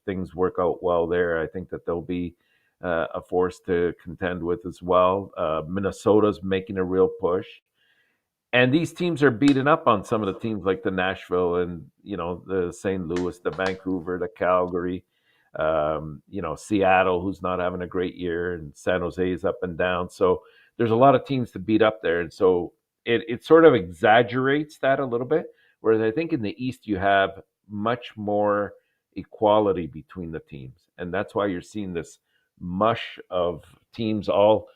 things work out well there, I think that they'll be a force to contend with as well. Minnesota's making a real push. And these teams are beating up on some of the teams like the Nashville and, the St. Louis, the Vancouver, the Calgary, Seattle, who's not having a great year, and San Jose is up and down. So there's a lot of teams to beat up there. And so it sort of exaggerates that a little bit. Whereas I think in the East, you have much more equality between the teams. And that's why you're seeing this mush of teams all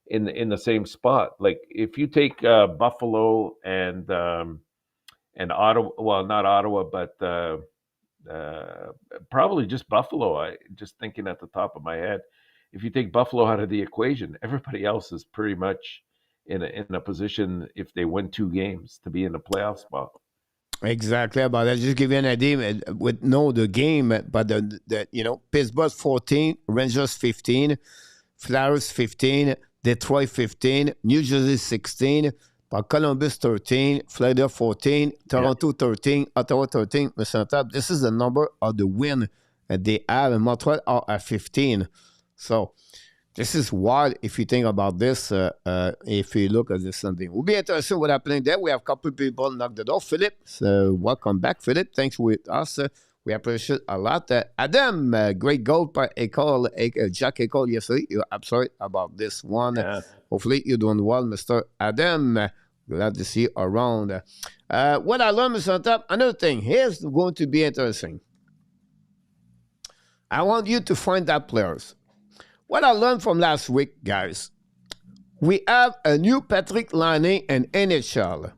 in the same spot. Like if you take Buffalo and Ottawa, well, not Ottawa, but probably just Buffalo. Just thinking at the top of my head, if you take Buffalo out of the equation, everybody else is pretty much in a position, if they win 2 games, to be in the playoff spot. Exactly. But I'll just give you an idea with the game, but the Pittsburgh 14, Rangers 15, Flyers 15, Detroit 15, New Jersey 16, but Columbus 13, Florida 14, Toronto 13, Ottawa 13. Mr. Enortap, this is the number of the win they have, and Montreal are at 15. So this is wild if you think about this, if you look at this Sunday. We'll be interested what's happening there. We have a couple of people knock the door. Philip, so welcome back, Philip. Thanks with us. We appreciate a lot. Adam, great goal by Jack Ecole yesterday. You're absolutely about this one. Yeah. Hopefully you're doing well, Mr. Adam. Glad to see you around. What I learned, Mr. Enortap, another thing, here's going to be interesting. I want you to find that players. What I learned from last week, guys, we have a new Patrick Laine in NHL.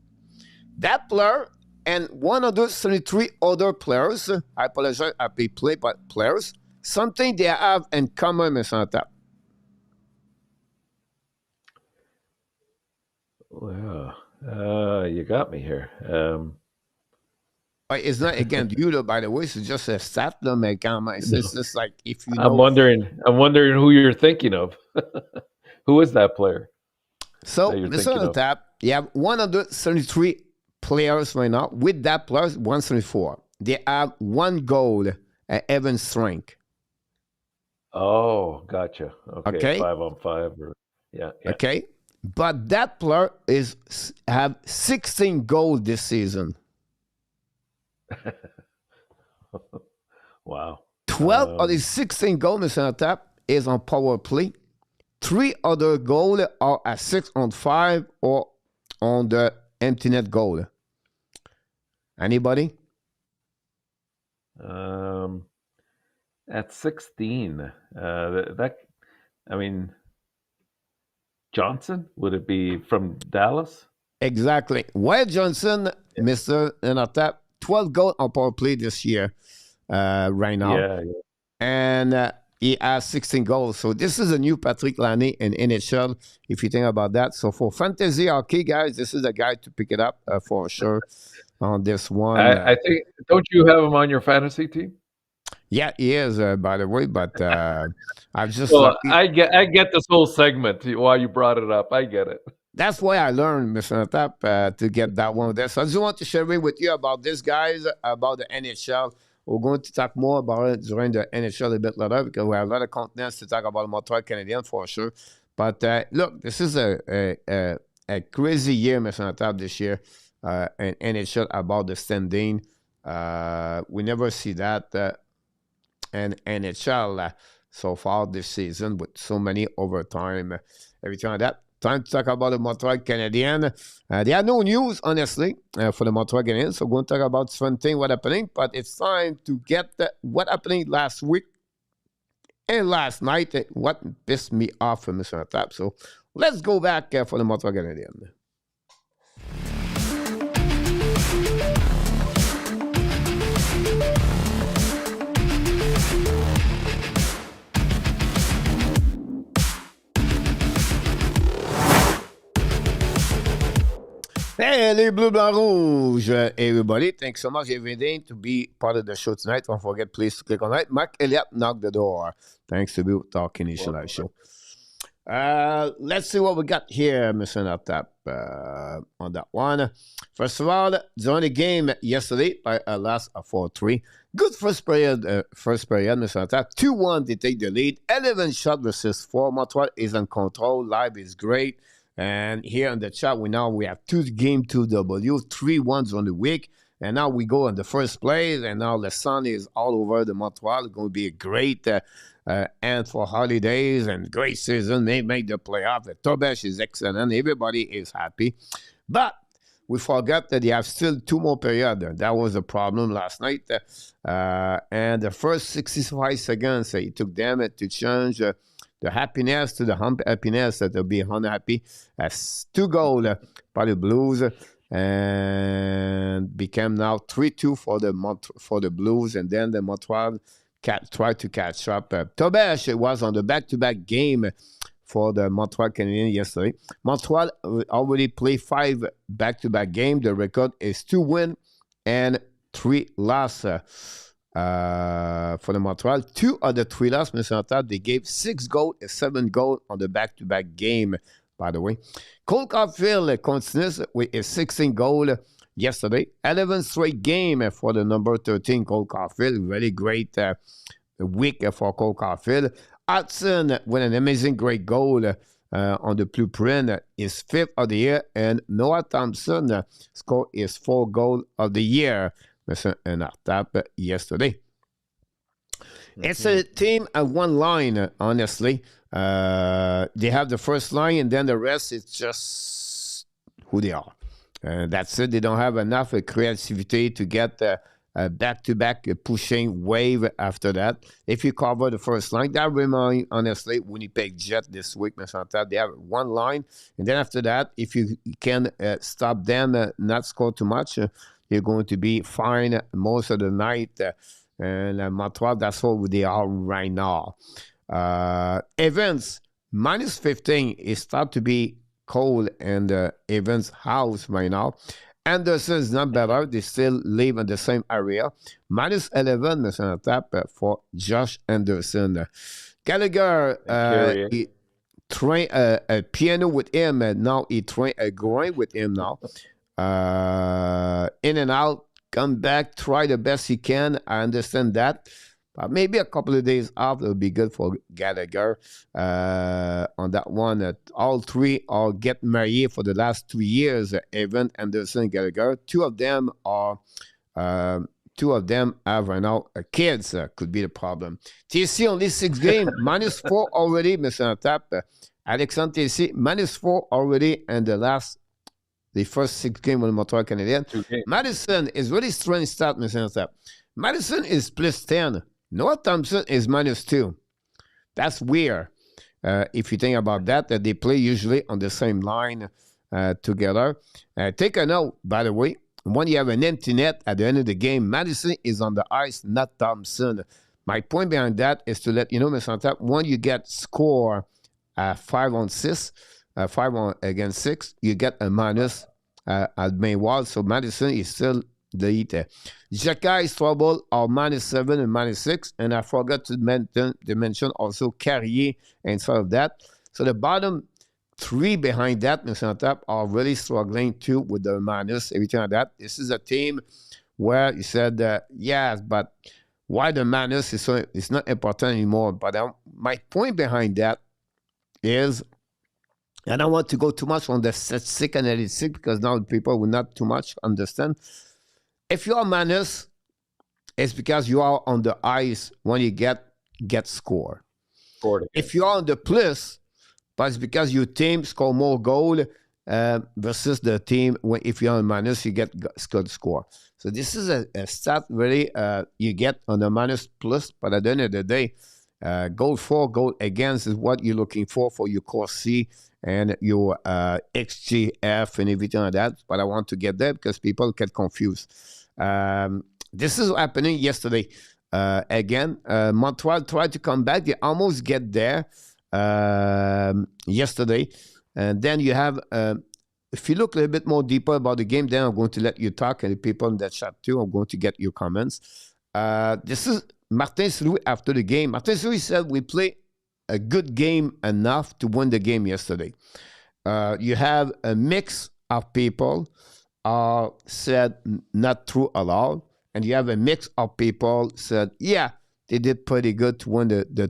That player and 173 other players, I apologize, I play but players, something they have in common, Mr. Enortap. Well, you got me here. It's not again you, by the way. It's just a stat number. It's just like if you know. I'm wondering who you're thinking of. Who is that player? So, Mr. Enortap, you have 173 players right now. With that plus 174, they have one goal at even strength. Oh, gotcha. Okay. 5-on-5 or yeah. Okay. But that player have 16 goals this season. Wow. 12 of the 16 goals, Mr. Enortap, is on power play. 3 other goals are at 6-on-5 or on the empty net goal. Anybody? At 16, Johnson, would it be from Dallas? Exactly. Wyatt Johnson, Mr. Enortap, 12 goals on power play this year, right now. Yeah. And he has 16 goals. So this is a new Patrick Laine in NHL, if you think about that. So for fantasy hockey, guys, this is a guy to pick it up for sure on this one. I think, don't you have him on your fantasy team? Yeah, he is, by the way, but I've just... Well, I get this whole segment, why you brought it up. I get it. That's why I learned, Mr. Enortap, to get that one there. So I just want to share with you about this, guys, about the NHL. We're going to talk more about it during the NHL a bit later because we have a lot of contents to talk about Montreal Canadiens for sure. But look, this is a crazy year, Mr. Enortap, this year in NHL about the standing. We never see that in NHL so far this season with so many overtime, everything like that. Time to talk about the Montreal Canadiens. There are no news, honestly, for the Montreal Canadiens. So we're going to talk about something, what happening. But it's time to get what happening last week and last night. What pissed me off for Mr. Enortap. So let's go back for the Montreal Canadiens. Hey, les Bleu, Blanc, Rouge, everybody. Thanks so much, everything, to be part of the show tonight. Don't forget, please, to click on that. Mark Elliott knocked the door. Thanks to be talking Initial Live Show. Let's see what we got here, Mr. Enortap, on that one. First of all, during the game yesterday, by a last 4-3. Good first period, Mr. Enortap. 2-1, they take the lead. 11 shot versus 4. Montreal is in control. Live is great. And here in the chat, we have 2-W, 3-1s on the week. And now we go in the first place. And now the sun is all over the Montreal. It's going to be a great end for holidays and great season. They make the playoff. The Tobesh is excellent. Everybody is happy. But we forgot that they have still 2 more periods. That was a problem last night. And the first 65 seconds, it took them to change the happiness to the happiness that they'll be unhappy. As 2 goals by the Blues and became now 3-2 for the Blues. And then the Montreal tried to catch up. Tobesh was on the back-to-back game for the Montreal Canadiens yesterday. Montreal already played 5 back-to-back games. The record is 2 wins and 3 losses. For the Montreal, 2 of the 3 losses, Mr. Enortap, they gave 6 goals and 7 goals on the back-to-back game, by the way. Cole Caulfield continues with a 16 goal yesterday. 11 straight game for the number 13 Cole Caulfield. Really great week for Cole Caulfield. Hudson with an amazing great goal on the blueprint is 5th of the year, and Noah Thompson scored his 4th goal of the year, Mr. Enortap, yesterday. It's a team at one line, honestly. They have the first line, and then the rest is just who they are. That's it. They don't have enough creativity to get a back-to-back pushing wave after that. If you cover the first line, that reminds, honestly, Winnipeg Jet this week, they have one line, and then after that, if you can stop them, not score too much, you're going to be fine most of the night. And Montreal, that's what they are right now. Evans, minus 15, it start to be cold in the Evans house right now. Anderson is not better. They still live in the same area. Minus 11, Mr. Tap, for Josh Anderson. Gallagher, he trained a piano with him. Now he trained a groin with him now. In and out, come back, try the best he can. I understand that. But maybe a couple of days off will be good for Gallagher on that one. All three are get married for the last 2 years. Evan, Anderson, and Gallagher. Two of them have right now kids. Could be the problem. TC only 6 games, minus 4 already, Mr. Tap. Alexandre TC, minus 4 already, and the first 6 games with the Montreal Canadiens. Madison is really strange start, Mr. Tap. Madison is plus 10. Noah Thompson is minus 2. That's weird. If you think about that they play usually on the same line together. Take a note, by the way, when you have an empty net at the end of the game, Madison is on the ice, not Thompson. My point behind that is to let you know, Mr. Tap, when you get score 5-on-6, 5-against-6, you get a minus at main wall. So Madison is still the eater. Jacka is trouble are minus 7 and minus 6. And I forgot to mention also Carrier inside of that. So the bottom 3 behind that, Mr. Tap, are really struggling too with the minus, everything like that. This is a team where you said, yes, but why the minus is so, it's not important anymore. But my point behind that is, I don't want to go too much on the statistic analysis because now people will not too much understand. If you are minus, it's because you are on the ice when you get score. If you are on the plus, but it's because your team score more goal versus the team when if you're on minus, you get good score. So this is a stat really you get on the minus plus, but at the end of the day, goal for, goal against is what you're looking for your core C and your XGF and everything like that. But I want to get there because people get confused. This is happening yesterday. Again, Montreal tried to come back. They almost get there yesterday. And then you have, if you look a little bit more deeper about the game, then I'm going to let you talk and the people in that chat too. I'm going to get your comments. This is Martin Louis after the game. Martin Louis said we play a good game enough to win the game yesterday. You have a mix of people said not true at all, and you have a mix of people said yeah they did pretty good to win the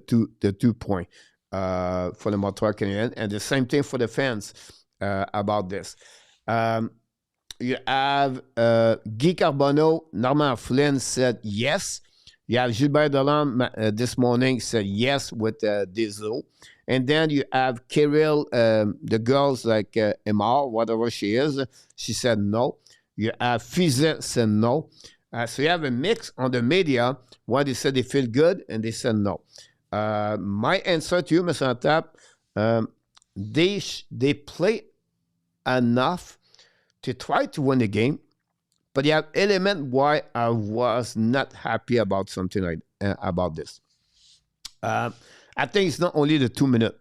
2 point for the Montreal Canadiens, and the same thing for the fans about this. You have Guy Carbonneau, Norman Flynn said yes. You have Gilbert Delan this morning said yes with Deso. And then you have Kirill, the girls like Emma, whatever she is, she said no. You have Fizet said no. So you have a mix on the media where they said they feel good and they said no. My answer to you, Mr. Tap, they play enough to try to win the game. But you have element why I was not happy about something like about this. I think it's not only the 2 minutes.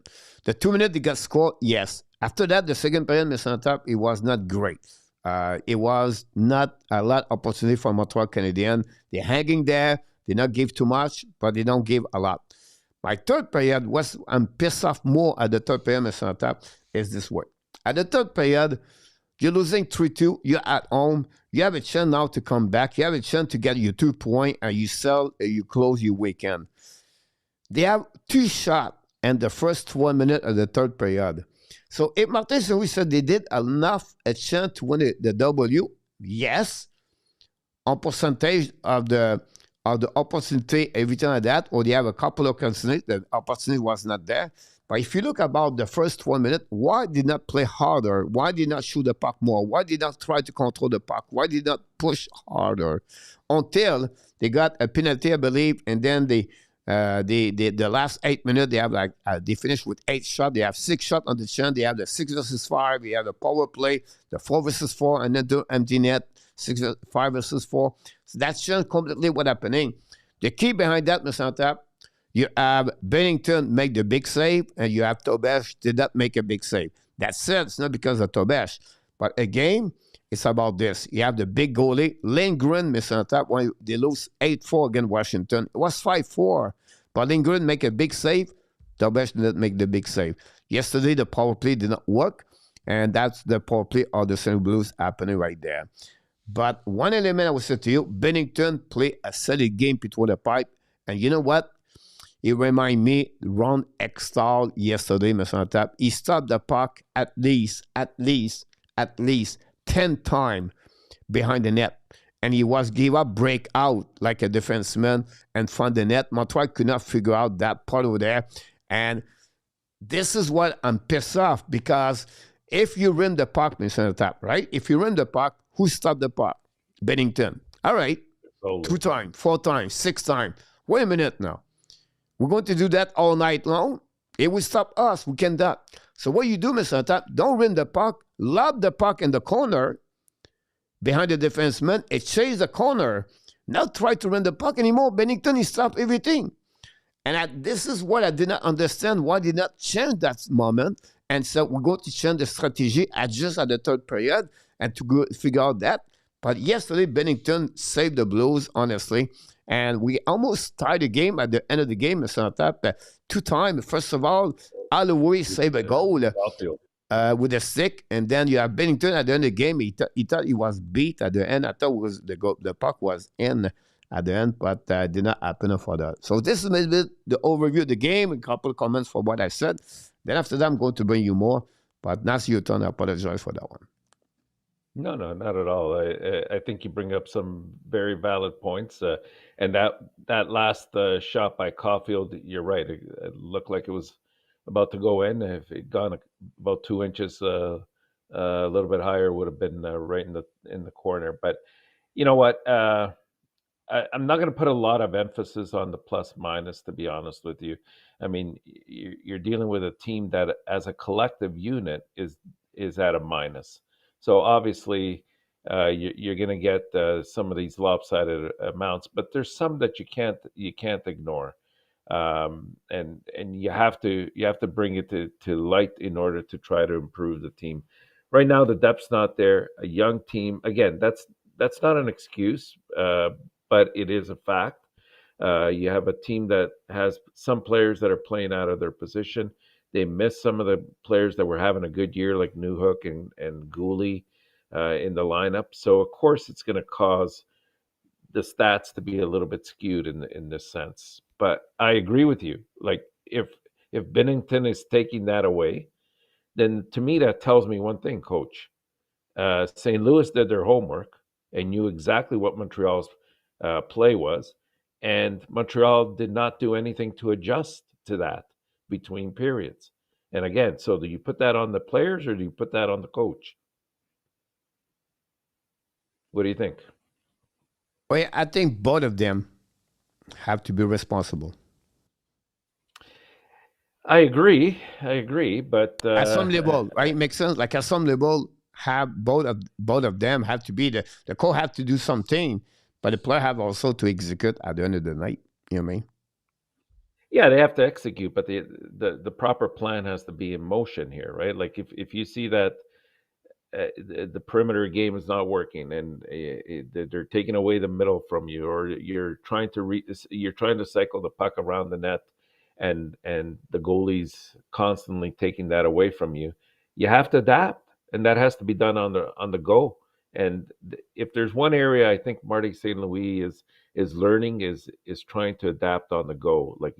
The 2 minutes they got scored, yes. After that, the second period, Mr. Top, it was not great. It was not a lot of opportunity for Montreal Canadiens. They're hanging there. They not give too much, but they don't give a lot. My third period was, I'm pissed off more at the third period, Mr. Top, is this way. At the third period, you're losing 3-2. You're at home. You have a chance now to come back. You have a chance to get your 2 points, and you close your weekend. They have 2 shots in the first 1 minute of the third period. So if Martin Saint-Louis said they did enough a chance to win the W, yes, on percentage of the opportunity, everything like that, or they have a couple of opportunities, the opportunity was not there. But if you look about the first 1 minute, why did not play harder? Why did not shoot the puck more? Why did not try to control the puck? Why did not push harder? Until they got a penalty, I believe, and then the last 8 minutes they have they finished with 8 shots. They have 6 shots on the chance. They have the 6 versus 5. They have the power play, the 4 versus 4, and then the empty net 5 versus 4. So that's just completely what happening. The key behind that, Mr. Enortap, you have Bennington make the big save, and you have Tobesh did not make a big save. That's it. It's not because of Tobesh. But again, it's about this. You have the big goalie, Lindgren, Mr. Enortap, when they lose 8-4 against Washington. It was 5-4. But Lindgren make a big save. Tobesh did not make the big save. Yesterday, the power play did not work, and that's the power play of the St. Blues happening right there. But one element I will say to you, Bennington played a solid game between the pipe. And you know what? It remind me Ron Extall yesterday, Mr. Enortap. He stopped the puck at least 10 times behind the net. And he was give up break out like a defenseman and found the net. Montreal could not figure out that part over there. And this is what I'm pissed off, because if you run the puck, Mr. Enortap, right? If you run the puck, who stopped the puck? Bennington. All right. 2 times, 4 times, 6 times. Wait a minute now. We're going to do that all night long? It will stop us. We can that. So what you do, Mr. Enortap, don't run the puck. Lob the puck in the corner behind the defenseman. It chase the corner. Not try to run the puck anymore. Bennington, he stopped everything. And this is what I did not understand. Why did not change that moment? And so we're going to change the strategy just at the third period and to go figure out that. But yesterday, Bennington saved the Blues, honestly. And we almost tied the game at the end of the game, Mr. Enortap. 2 times. First of all, Holloway saved a goal with a stick. And then you have Bennington at the end of the game. He thought he was beat at the end. I thought the puck was in at the end, but did not happen for that. So this is a little bit the overview of the game. A couple of comments for what I said. Then after that, I'm going to bring you more. But now it's your turn. I apologize for that one. No, not at all. I think you bring up some very valid points, and that last shot by Caulfield, you're right. It looked like it was about to go in. If it gone about 2 inches, a little bit higher, would have been right in the corner. But you know what? I'm not going to put a lot of emphasis on the plus minus, to be honest with you. I mean, you're dealing with a team that, as a collective unit, is at a minus. So obviously, you're going to get some of these lopsided amounts, but there's some that you can't ignore, and you have to bring it to light in order to try to improve the team. Right now, the depth's not there. A young team, again, that's not an excuse, but it is a fact. You have a team that has some players that are playing out of their position. They missed some of the players that were having a good year, like Newhook and Gooley in the lineup. So, of course, it's going to cause the stats to be a little bit skewed in this sense. But I agree with you. Like, if Bennington is taking that away, then to me that tells me one thing, Coach. St. Louis did their homework and knew exactly what Montreal's play was, and Montreal did not do anything to adjust to that between periods. And again, so do you put that on the players or do you put that on the coach? What do you think? Well, I think both of them have to be responsible. I agree, but At some level, right? Makes sense. Like at some level, have both of them have to be the coach have to do something, but the player have also to execute at the end of the night. You know what I mean? yeah, they have to execute, but the proper plan has to be in motion here, right? Like if you see that the perimeter game is not working and they're taking away the middle from you, or you're trying to cycle the puck around the net, and the goalie's constantly taking that away from you, you have to adapt, and that has to be done on the go. And if there's one area I think Marty St. Louis is learning is trying to adapt on the go. Like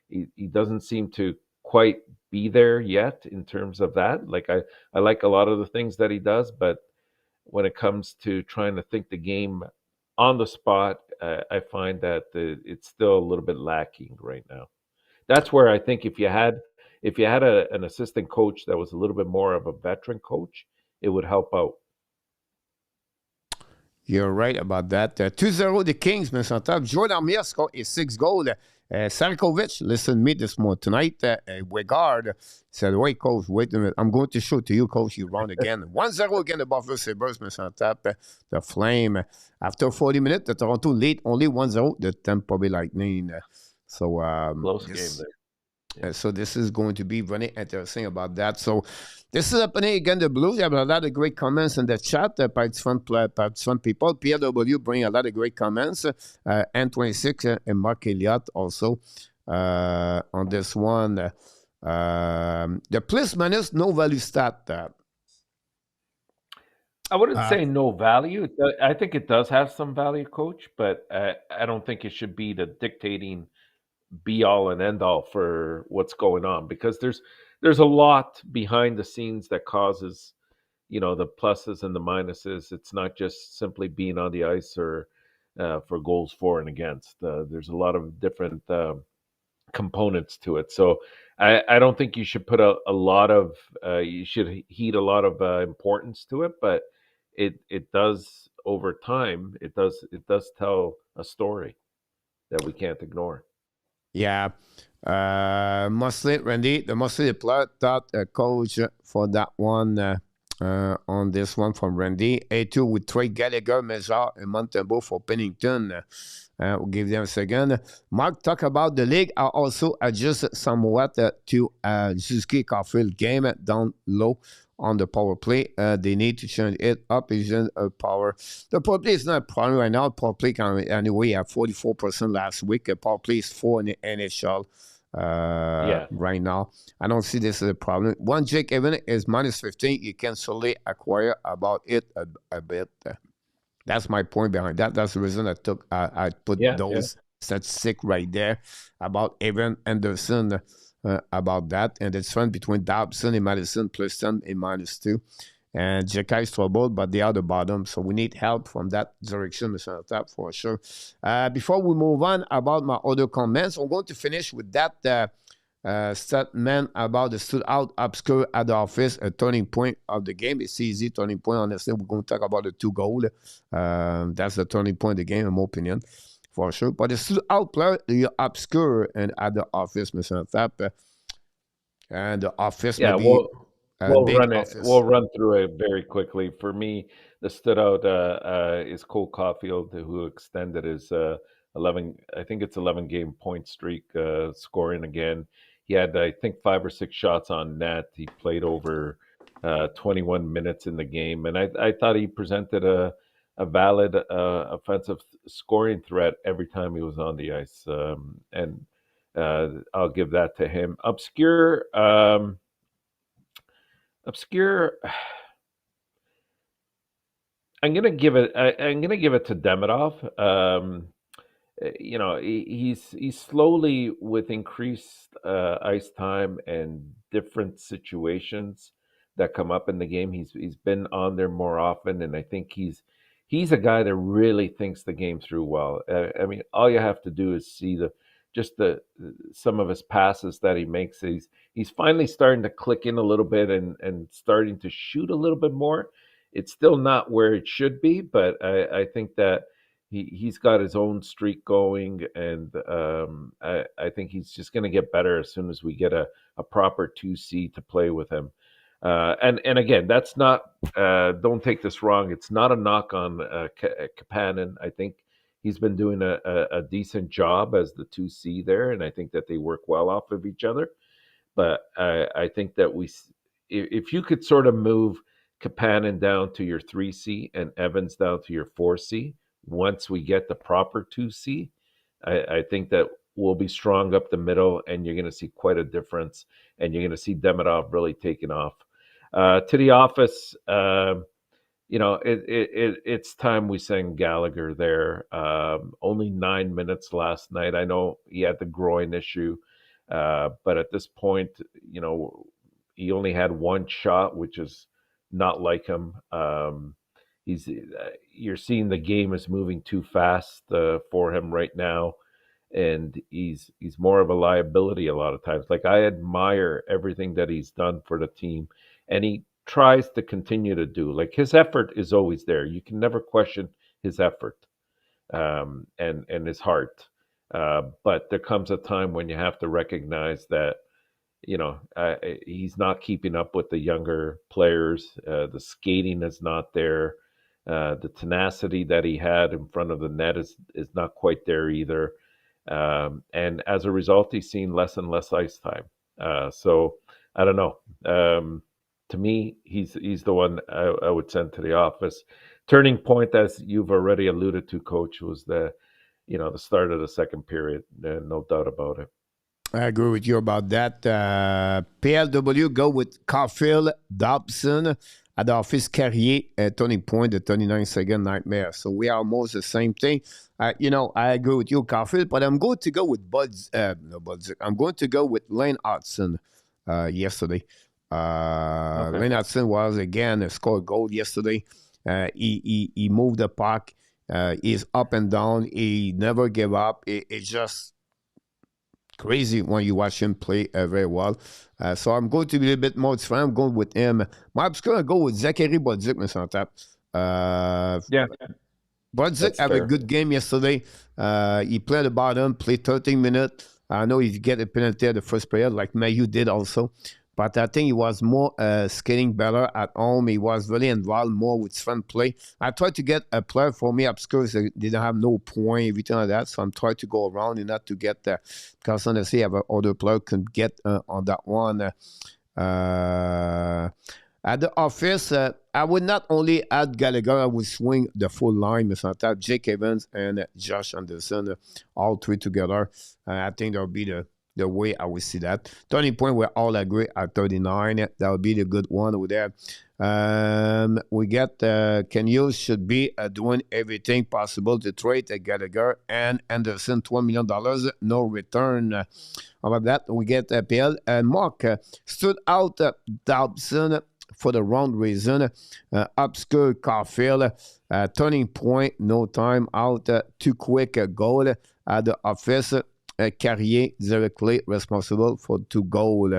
he doesn't seem to quite be there yet in terms of that. Like I like a lot of the things that he does, but when it comes to trying to think the game on the spot, I find that it's still a little bit lacking right now. That's where I think if you had an assistant coach that was a little bit more of a veteran coach, it would help out. You're right about that. 2-0 the Kings, mais on top. Jordan Armia scored a 6 goal. Sarkovic listened to me this morning tonight. Wegard said, wait, coach, wait a minute. I'm going to show to you, coach, you run again. 1-0 again, the Buffalo Sabres, mais on top. The Flame. After 40 minutes, the Toronto lead only 1-0, the Tampa Bay Lightning. So, Close game there. so this is going to be very interesting about that. So this is happening again, the Blues. You have a lot of great comments in the chat. Participant people. Pierre W. bring a lot of great comments. N26 and Mark Elliott also on this one. The plus minus no value stat. I wouldn't say no value. I think it does have some value, coach, but I don't think it should be the dictating be all and end all for what's going on, because there's a lot behind the scenes that causes the pluses and the minuses. It's not just simply being on the ice or for goals for and against. There's a lot of different components to it. So I don't think you should put a lot of you should heed a lot of importance to it, but it does over time. It does tell a story that we can't ignore. Yeah. Mostly, Randy, mostly the plot thought coach for that one on this one from Randy. A2 with Trey Gallagher, Major, and Montembeau for Pennington. We'll give them a second. Mark talk about the league. I also adjust somewhat to Zharovsky Caulfield game down low on the power play. They need to change it up. Isn't power. The power play is not a problem right now. Power play can anyway have 44% last week. Power play is 4 in the NHL right now. I don't see this as a problem. One Jake Evan is minus 15. You can solely acquire about it a bit. That's my point behind that. That's the reason I put those statistics right there about Evan Anderson. About that, and it's fun between Dobson and Madison plus 10 and minus 2. And Jekai is troubled, but they are the bottom, so we need help from that direction, Mr. Enortap, for sure. Before we move on about my other comments, I'm going to finish with that statement about the stood out obscure at the office, a turning point of the game. It's easy turning point, honestly. We're going to talk about the 2 goals. That's the turning point of the game, in my opinion. For sure. But the stood out player, the obscure and at the office, Mr. Enortap. And the office, maybe we'll run through it very quickly. For me, the stood out is Cole Caulfield, who extended his 11 game point streak, scoring again. He had, I think, 5 or 6 shots on net. He played over 21 minutes in the game, and I thought he presented a valid offensive scoring threat every time he was on the ice, and I'll give that to him. Obscure. I'm gonna give it. I'm gonna give it to Demidov. He's slowly, with increased ice time and different situations that come up in the game. He's been on there more often, and I think he's a guy that really thinks the game through well. I mean, all you have to do is see some of his passes that he makes. He's finally starting to click in a little bit and starting to shoot a little bit more. It's still not where it should be, but I think that he's got his own streak going, and I think he's just going to get better as soon as we get a proper 2C to play with him. And again, that's not. Don't take this wrong. It's not a knock on Kapanen. I think he's been doing a decent job as the 2C there, and I think that they work well off of each other. But I think that if you could sort of move Kapanen down to your 3C and Evans down to your 4C, once we get the proper 2C, I think that we'll be strong up the middle, and you're going to see quite a difference, and you're going to see Demidov really taking off. To the office, it's time we sang Gallagher there. Only 9 minutes last night. I know he had the groin issue. But at this point, you know, he only had one shot, which is not like him. He's You're seeing the game is moving too fast for him right now, and he's more of a liability a lot of times. Like, I admire everything that he's done for the team, and he tries to continue to do. Like, his effort is always there. You can never question his effort, and his heart. But there comes a time when you have to recognize that, you know, he's not keeping up with the younger players. The skating is not there. The tenacity that he had in front of the net is not quite there either. And as a result, he's seen less and less ice time. So I don't know. To me, he's the one I would send to the office. Turning point, as you've already alluded to, Coach, was the start of the second period. No doubt about it. I agree with you about that. PLW go with Caulfield, Dobson, at the office Carrier, Tony Point, the 39-second nightmare. So we are almost the same thing. I agree with you, Caulfield, but I'm going to go with I'm going to go with Lane Hudson yesterday. Okay. Lane Hudson was, again, scored goal yesterday. He moved the puck. He's up and down. He never gave up. It's just crazy when you watch him play very well. So I'm going to be a bit more different. I'm going with him. I'm just going to go with Zachary Bodzik, Mr. Tap. Yeah, Bodzik that's had a fair. good game yesterday. He played the bottom, played 13 minutes. I know he get a penalty at the first period, like Mayu did also. But I think he was more skating better at home. He was really involved more with fun play. I tried to get a player for me obscure. They didn't have no point, everything like that. So I'm trying to go around and not to get because honestly, have other player can get on that one. At the office, I would not only add Gallagher, I would swing the full line, Mr. Tap, Jake Evans and Josh Anderson, all three together. I think that'll be the way I would see that. Turning point, we all agree at 39. That would be the good one over there. We get Canadiens should be doing everything possible to trade Gallagher and Anderson, $12 million, no return. About that, we get PL. Mark stood out Dobson for the wrong reason. Obscure Caulfield, turning point, no time out, too quick goal at the office. Carrier directly responsible for 2 goals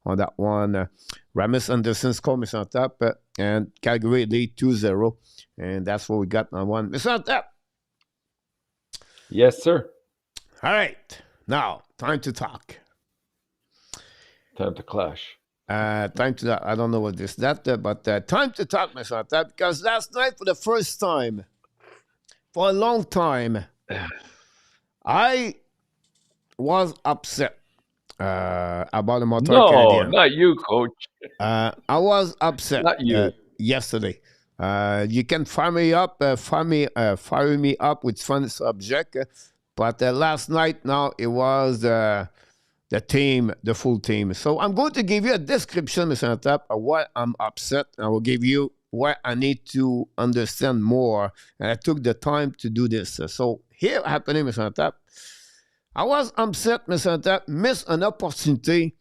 on that one. Ramis Anderson scored Mr. Tap, and Calgary lead 2-0. And that's what we got on one. Mr. Tap. Yes, sir. All right. Now, time to talk. Time to clash. Time to talk. I don't know what this that, but time to talk, Mr. Tap, because last night, for the first time, for a long time, I was upset about the Montreal No, Canadiens. not you, Coach. I was upset Not you. yesterday. You can fire me up with fun subject, but last night now it was the team, the full team. So I'm going to give you a description, Mr. Tap, of what I'm upset. I will give you what I need to understand more, and I took the time to do this. So here happening, Mr. Tap. I was upset, Mr. Tap, missed an opportunity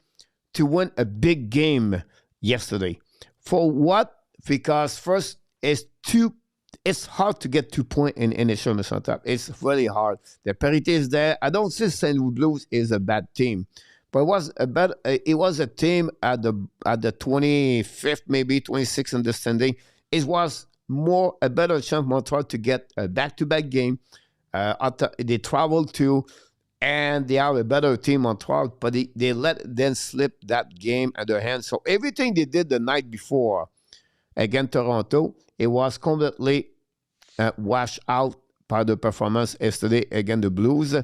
to win a big game yesterday. For what? Because first, it's hard to get 2 points in NHL, Mr. Tap. It's really hard. The parity is there. I don't say St. Louis Blues is a bad team, but it was a team at the 25th, maybe 26th understanding. It was a better chance Montreal to get a back-to-back game. They traveled to. And they are a better team on 12, but they let them slip that game at their hands. So everything they did the night before against Toronto, it was completely washed out by the performance yesterday against the Blues.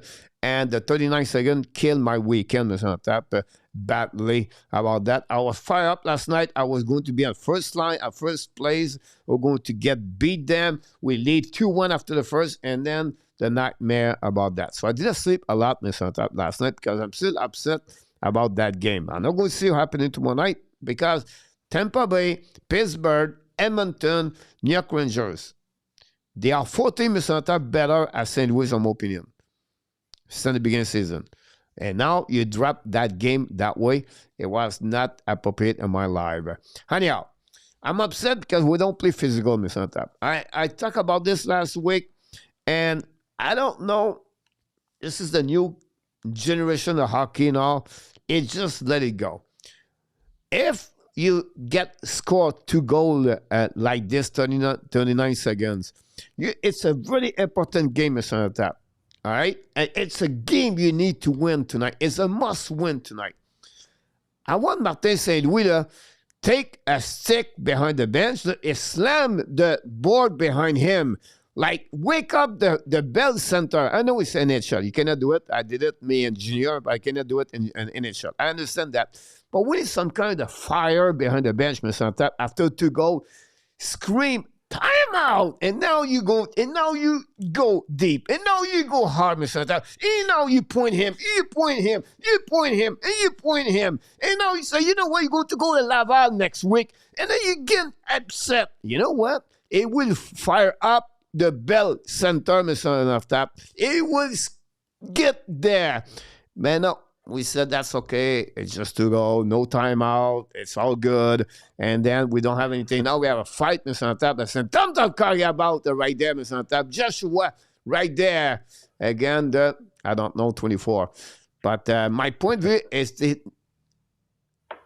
And the 39-second killed my weekend, Mr. Tap, badly about that. I was fired up last night. I was going to be on first line, at first place. We're going to beat them. We lead 2-1 after the first, and then the nightmare about that. So I didn't sleep a lot, Mr. Tap, last night because I'm still upset about that game. I'm not going to see what happening tomorrow night because Tampa Bay, Pittsburgh, Edmonton, New York Rangers, they are 14, Mr. Tap, better at St. Louis, in my opinion, since the beginning of the season. And now you drop that game that way. It was not appropriate in my life. Anyhow, I'm upset because we don't play physical, Mr. Enortap. I talked about this last week, and I don't know. This is the new generation of hockey now. It just let it go. If you get scored 2 goals like this, 39 seconds, it's a very important game, Mr. Enortap. All right? And it's a game you need to win tonight. It's a must win tonight. I want Martin St. Louis to take a stick behind the bench, slam the board behind him, like wake up the Bell Center. I know it's NHL. You cannot do it. I did it, me and Junior, but I cannot do it in NHL. I understand that. But we need some kind of fire behind the bench, Mr. Enortap. After 2 goals, scream, timeout! And now you go deep. And now you go hard, Mr. Enortap. And now you point him, you point him, you point him, and you point him. And now you say, you know what, you're going to go to Laval next week. And then you get upset. You know what? It will fire up the Bell Center, Mr. Enortap. It will get there. Man, no. We said that's okay. It's just 2 goals, no timeout. It's all good. And then we don't have anything. Now we have a fight, Mr. Enortap. I said, don't carry about right there, Mr. Enortap. Joshua, right there. Again, I don't know, 24. But my point is that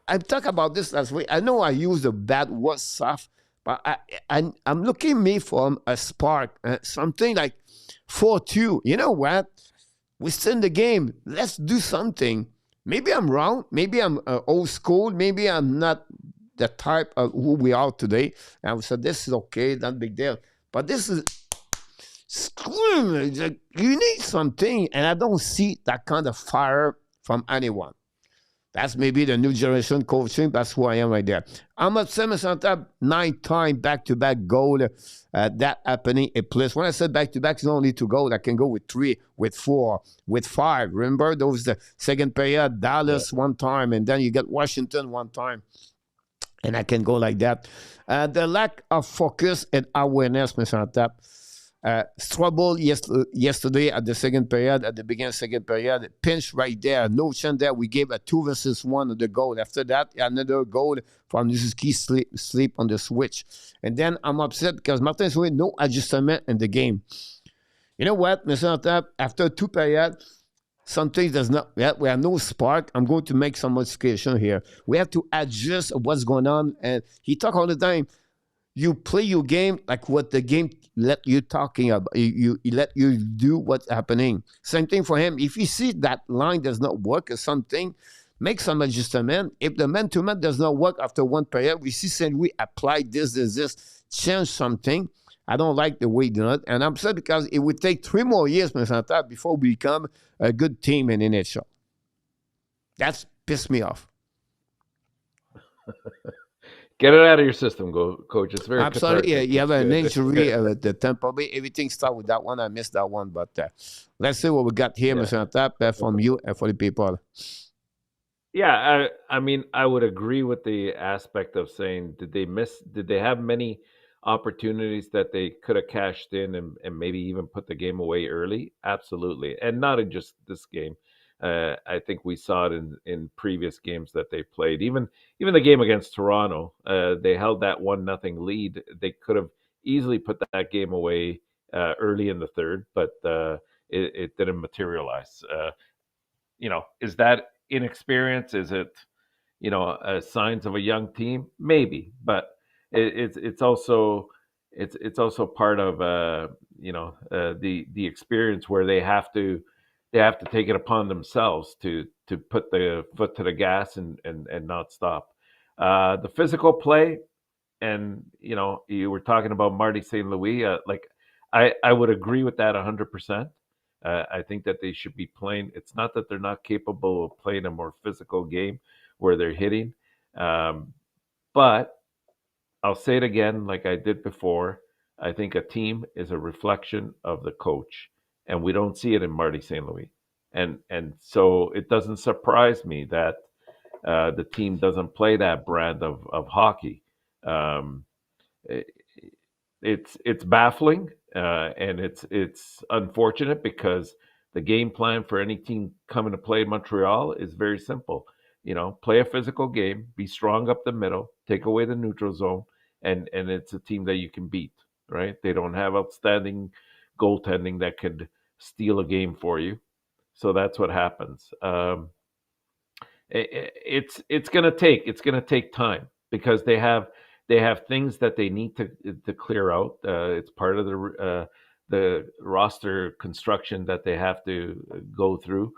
I talked about this last week. I know I used a bad word, soft, but I'm looking me for a spark, something like 4-2. You know what? We still in the game. Let's do something. Maybe I'm wrong. Maybe I'm old school. Maybe I'm not the type of who we are today. And we said, this is okay, not big deal. But this is screaming. Like, you need something. And I don't see that kind of fire from anyone. That's maybe the new generation coaching. That's who I am right there. I'm upset, Mr. Enortap, 9-time back-to-back goal. That happening a place. When I said back-to-back, it's only 2 goals. I can go with 3, with 4, with 5. Remember, those the second period, Dallas one time, and then you get Washington one time. And I can go like that. The lack of focus and awareness, Mr. Enortap. Struggle yesterday at the second period, at the beginning of the second period, pinch right there, no chance there. We gave a 2-versus-1 of the goal. After that, another goal from Zharovsky sleep on the switch. And then I'm upset because Martin St. Louis, no adjustment in the game. You know what, Mr. Enortap, after 2 periods, something does not, we have no spark. I'm going to make some modification here. We have to adjust what's going on. And he talk all the time. You play your game like what the game let you talking about. You let you do what's happening. Same thing for him. If you see that line does not work or something, make some adjustment. If the man-to-man does not work after 1 period, we see St. Louis apply this, change something. I don't like the way he did it. And I'm upset because it would take 3 more years, Mr. Enortap, before we become a good team in NHL. That's pissed me off. Get it out of your system, Coach. It's very absolutely. cathartic. You have It's an good. injury at the Tampa Bay. Everything started with that one. I missed that one, but let's see what we got here, Yeah. Mr. Enortap, from you and for the people. Yeah, I mean, I would agree with the aspect of saying, did they have many opportunities that they could have cashed in and maybe even put the game away early? Absolutely. And not in just this game. I think we saw it in previous games that they played. Even the game against Toronto, they held that 1-0 lead. They could have easily put that game away early in the third, but it didn't materialize. Is that inexperience? Is it, signs of a young team? Maybe, but it's also part of the experience where they have to take it upon themselves to put the foot to the gas and not stop. The physical play, and you were talking about Marty St. Louis. I would agree with that 100%. I think that they should be playing. It's not that they're not capable of playing a more physical game where they're hitting, but I'll say it again, like I did before. I think a team is a reflection of the coach, and we don't see it in Marty St. Louis, and so it doesn't surprise me that the team doesn't play that brand of hockey. Um, it's baffling, and it's unfortunate because The game plan for any team coming to play Montreal is very simple. Play a physical game, be strong up the middle, take away the neutral zone, and it's a team that you can beat, right? They don't have outstanding goaltending that could steal a game for you. So that's what happens. It's gonna take time because they have things that they need to clear out. It's part of the roster construction that they have to go through.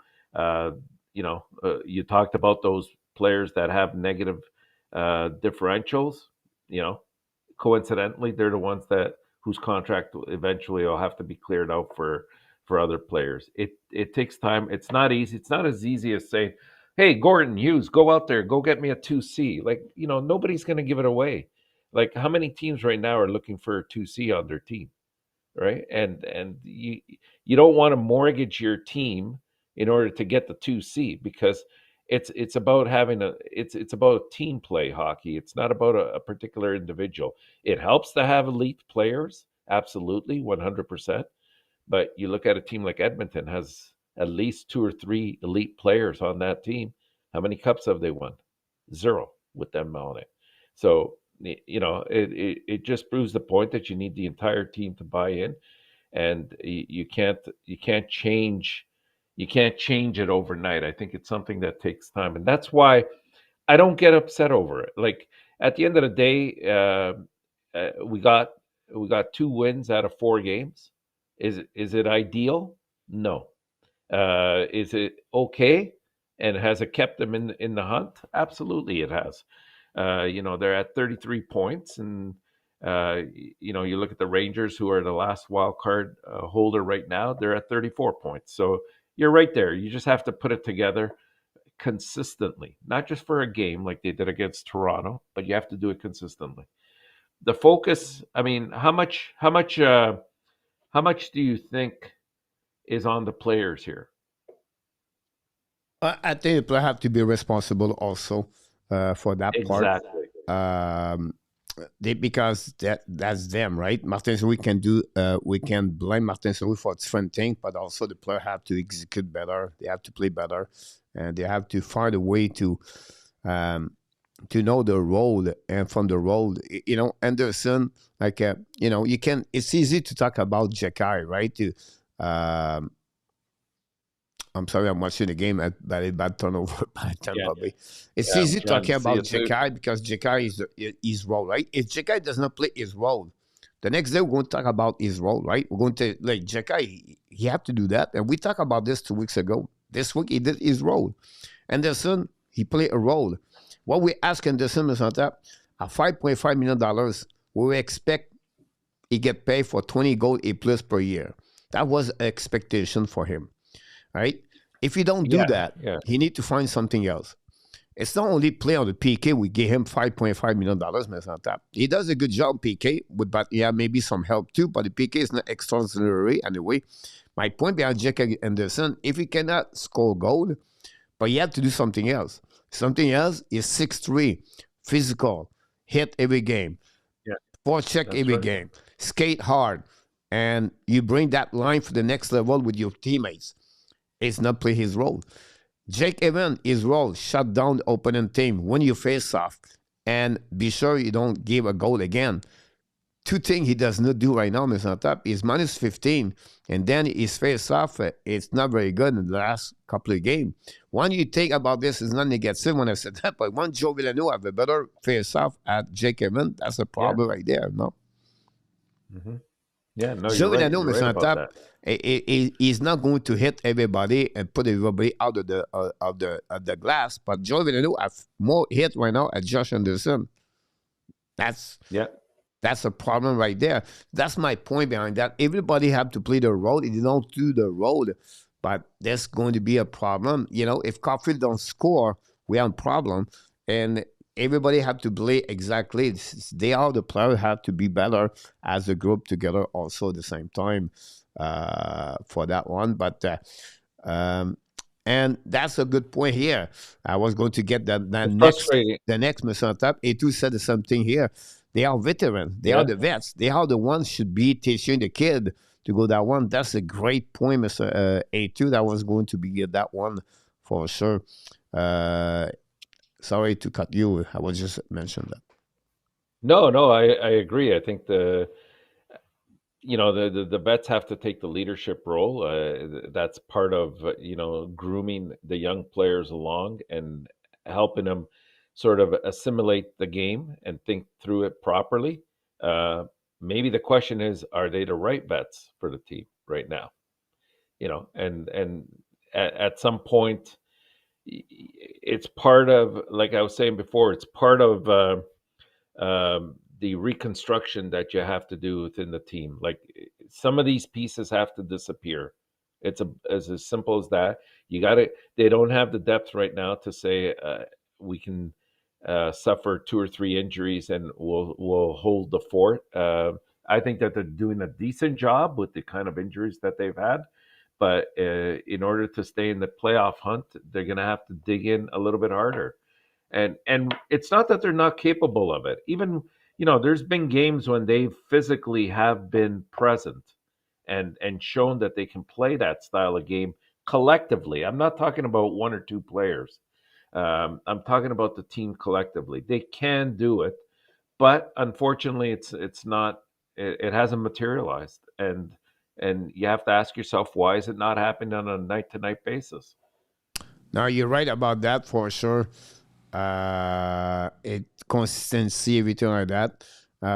You talked about those players that have negative differentials. You know, Coincidentally, they're the ones that whose contract eventually will have to be cleared out for other players. It takes time. It's not easy. It's not as easy as saying, "Hey, Gordon Hughes, go out there, go get me a 2C." Like, nobody's going to give it away. Like, how many teams right now are looking for a 2C on their team, right? And you don't want to mortgage your team in order to get the 2C, because it's about having it's about team play hockey. It's not about a particular individual. It helps to have elite players, absolutely, 100%. But you look at a team like Edmonton has at least two or three elite players on that team. How many cups have they won? Zero with them on it. So it just proves the point that you need the entire team to buy in, and you can't change it overnight. I think it's something that takes time, and that's why I don't get upset over it. Like, at the end of the day, we got 2 wins out of 4 games. Is it ideal? No. Is it okay? And has it kept them in the hunt? Absolutely, it has. They're at 33 points, and you look at the Rangers, who are the last wild card holder right now. They're at 34 points. So you're right there. You just have to put it together consistently, not just for a game like they did against Toronto, but you have to do it consistently. The focus. I mean, how much do you think is on the players here? I think the player have to be responsible also for that part. Exactly. Um, because that's them, right? Martin Louis we can blame Martin Louis for different things, but also the player have to execute better. They have to play better, and they have to find a way um, to know the role, and from the role, Anderson, like you can. It's easy to talk about Jekai, right? Um, I'm sorry, I'm watching the game at bad turnover by Yeah, Tampa Bay. It's yeah, easy yeah. talking See about it too. Jekai because Jekai is his role, right? If Jekai does not play his role, the next day we're going to talk about his role, right? We're going to like Jekai, he have to do that, and we talked about this 2 weeks ago. This week he did his role. Anderson, he played a role. What we ask Anderson is not that at $5.5 million, we expect he get paid for 20 goals a plus per year. That was an expectation for him, right? If you don't do Yeah, that, yeah, he need to find something else. It's not only play on the PK. We gave him $5.5 million, Enortap. He does a good job PK, but yeah, maybe some help too. But the PK is not extraordinary anyway. My point behind Jack Anderson, if he cannot score goal, but he had to do something else. Something else is 6'3", physical, hit every game, yeah. forecheck That's every right. game, skate hard, and you bring that line for the next level with your teammates. It's not play his role. Jake Evans, his role, shut down the opponent team when you face off, and be sure you don't give a goal again. 2 things he does not do right now, Mr. Top, is minus 15, and then his face off, it's not very good in the last couple of games. One you think about this is not negative when I said that, but one Joe Villeneuve have a better face off at Jake Evans, that's a Yeah. problem right there, no? Hmm. Yeah. No, you're Joe right. Villeneuve, You're right Mr. about Top, that. he's not going to hit everybody and put everybody out of the glass, but Joe Villeneuve have more hit right now at Josh Anderson. That's Yeah. That's a problem right there. That's my point behind that. Everybody have to play the role. If they don't do the role, but there's going to be a problem. If Caulfield don't score, we have a problem. And everybody have to play exactly. They are the players have to be better as a group together also at the same time for that one. But and that's a good point here. I was going to get that It's next. frustrating. The next Mr. Tap, A2 said the same thing here. They are veterans. They are Yeah. the vets. They are the ones should be teaching the kid to go that one. That's a great point, Mr. A2. That was going to be that one for sure. Uh, Sorry to cut you. I was just mentioned that. No, no, I agree. I think the vets have to take the leadership role. That's part of grooming the young players along and helping them sort of assimilate the game and think through it properly. Uh, Maybe the question is, are they the right vets for the team right now? And at some point, it's part of, like I was saying before, it's part of the reconstruction that you have to do within the team. Like some of these pieces have to disappear. It's as simple as that. You got to. They don't have the depth right now to say we can suffer two or three injuries and we'll hold the fort. I think that they're doing a decent job with the kind of injuries that they've had. But in order to stay in the playoff hunt, they're going to have to dig in a little bit harder. And it's not that they're not capable of it. Even there's been games when they physically have been present and shown that they can play that style of game collectively. I'm not talking about one or two players. I'm talking about the team collectively. They can do it, but unfortunately, it's not. It hasn't materialized, and you have to ask yourself, why is it not happening on a night to night basis? Now you're right about that for sure. Consistency, everything like that.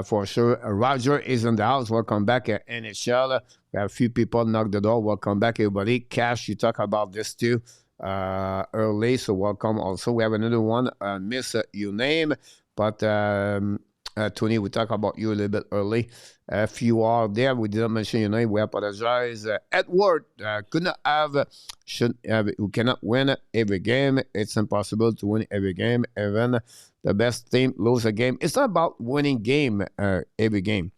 For sure. Roger is in the house. Welcome back at NHL. We have a few people knock the door. Welcome back, everybody. Cash, you talk about this too early, so welcome also. We have another one. Miss your name, but Tony, we talk about you a little bit early. If you are there, we didn't mention your name. We apologize. Edward could not have, should have, we cannot win every game. It's impossible to win every game. Even the best team lose a game. It's not about winning game every game.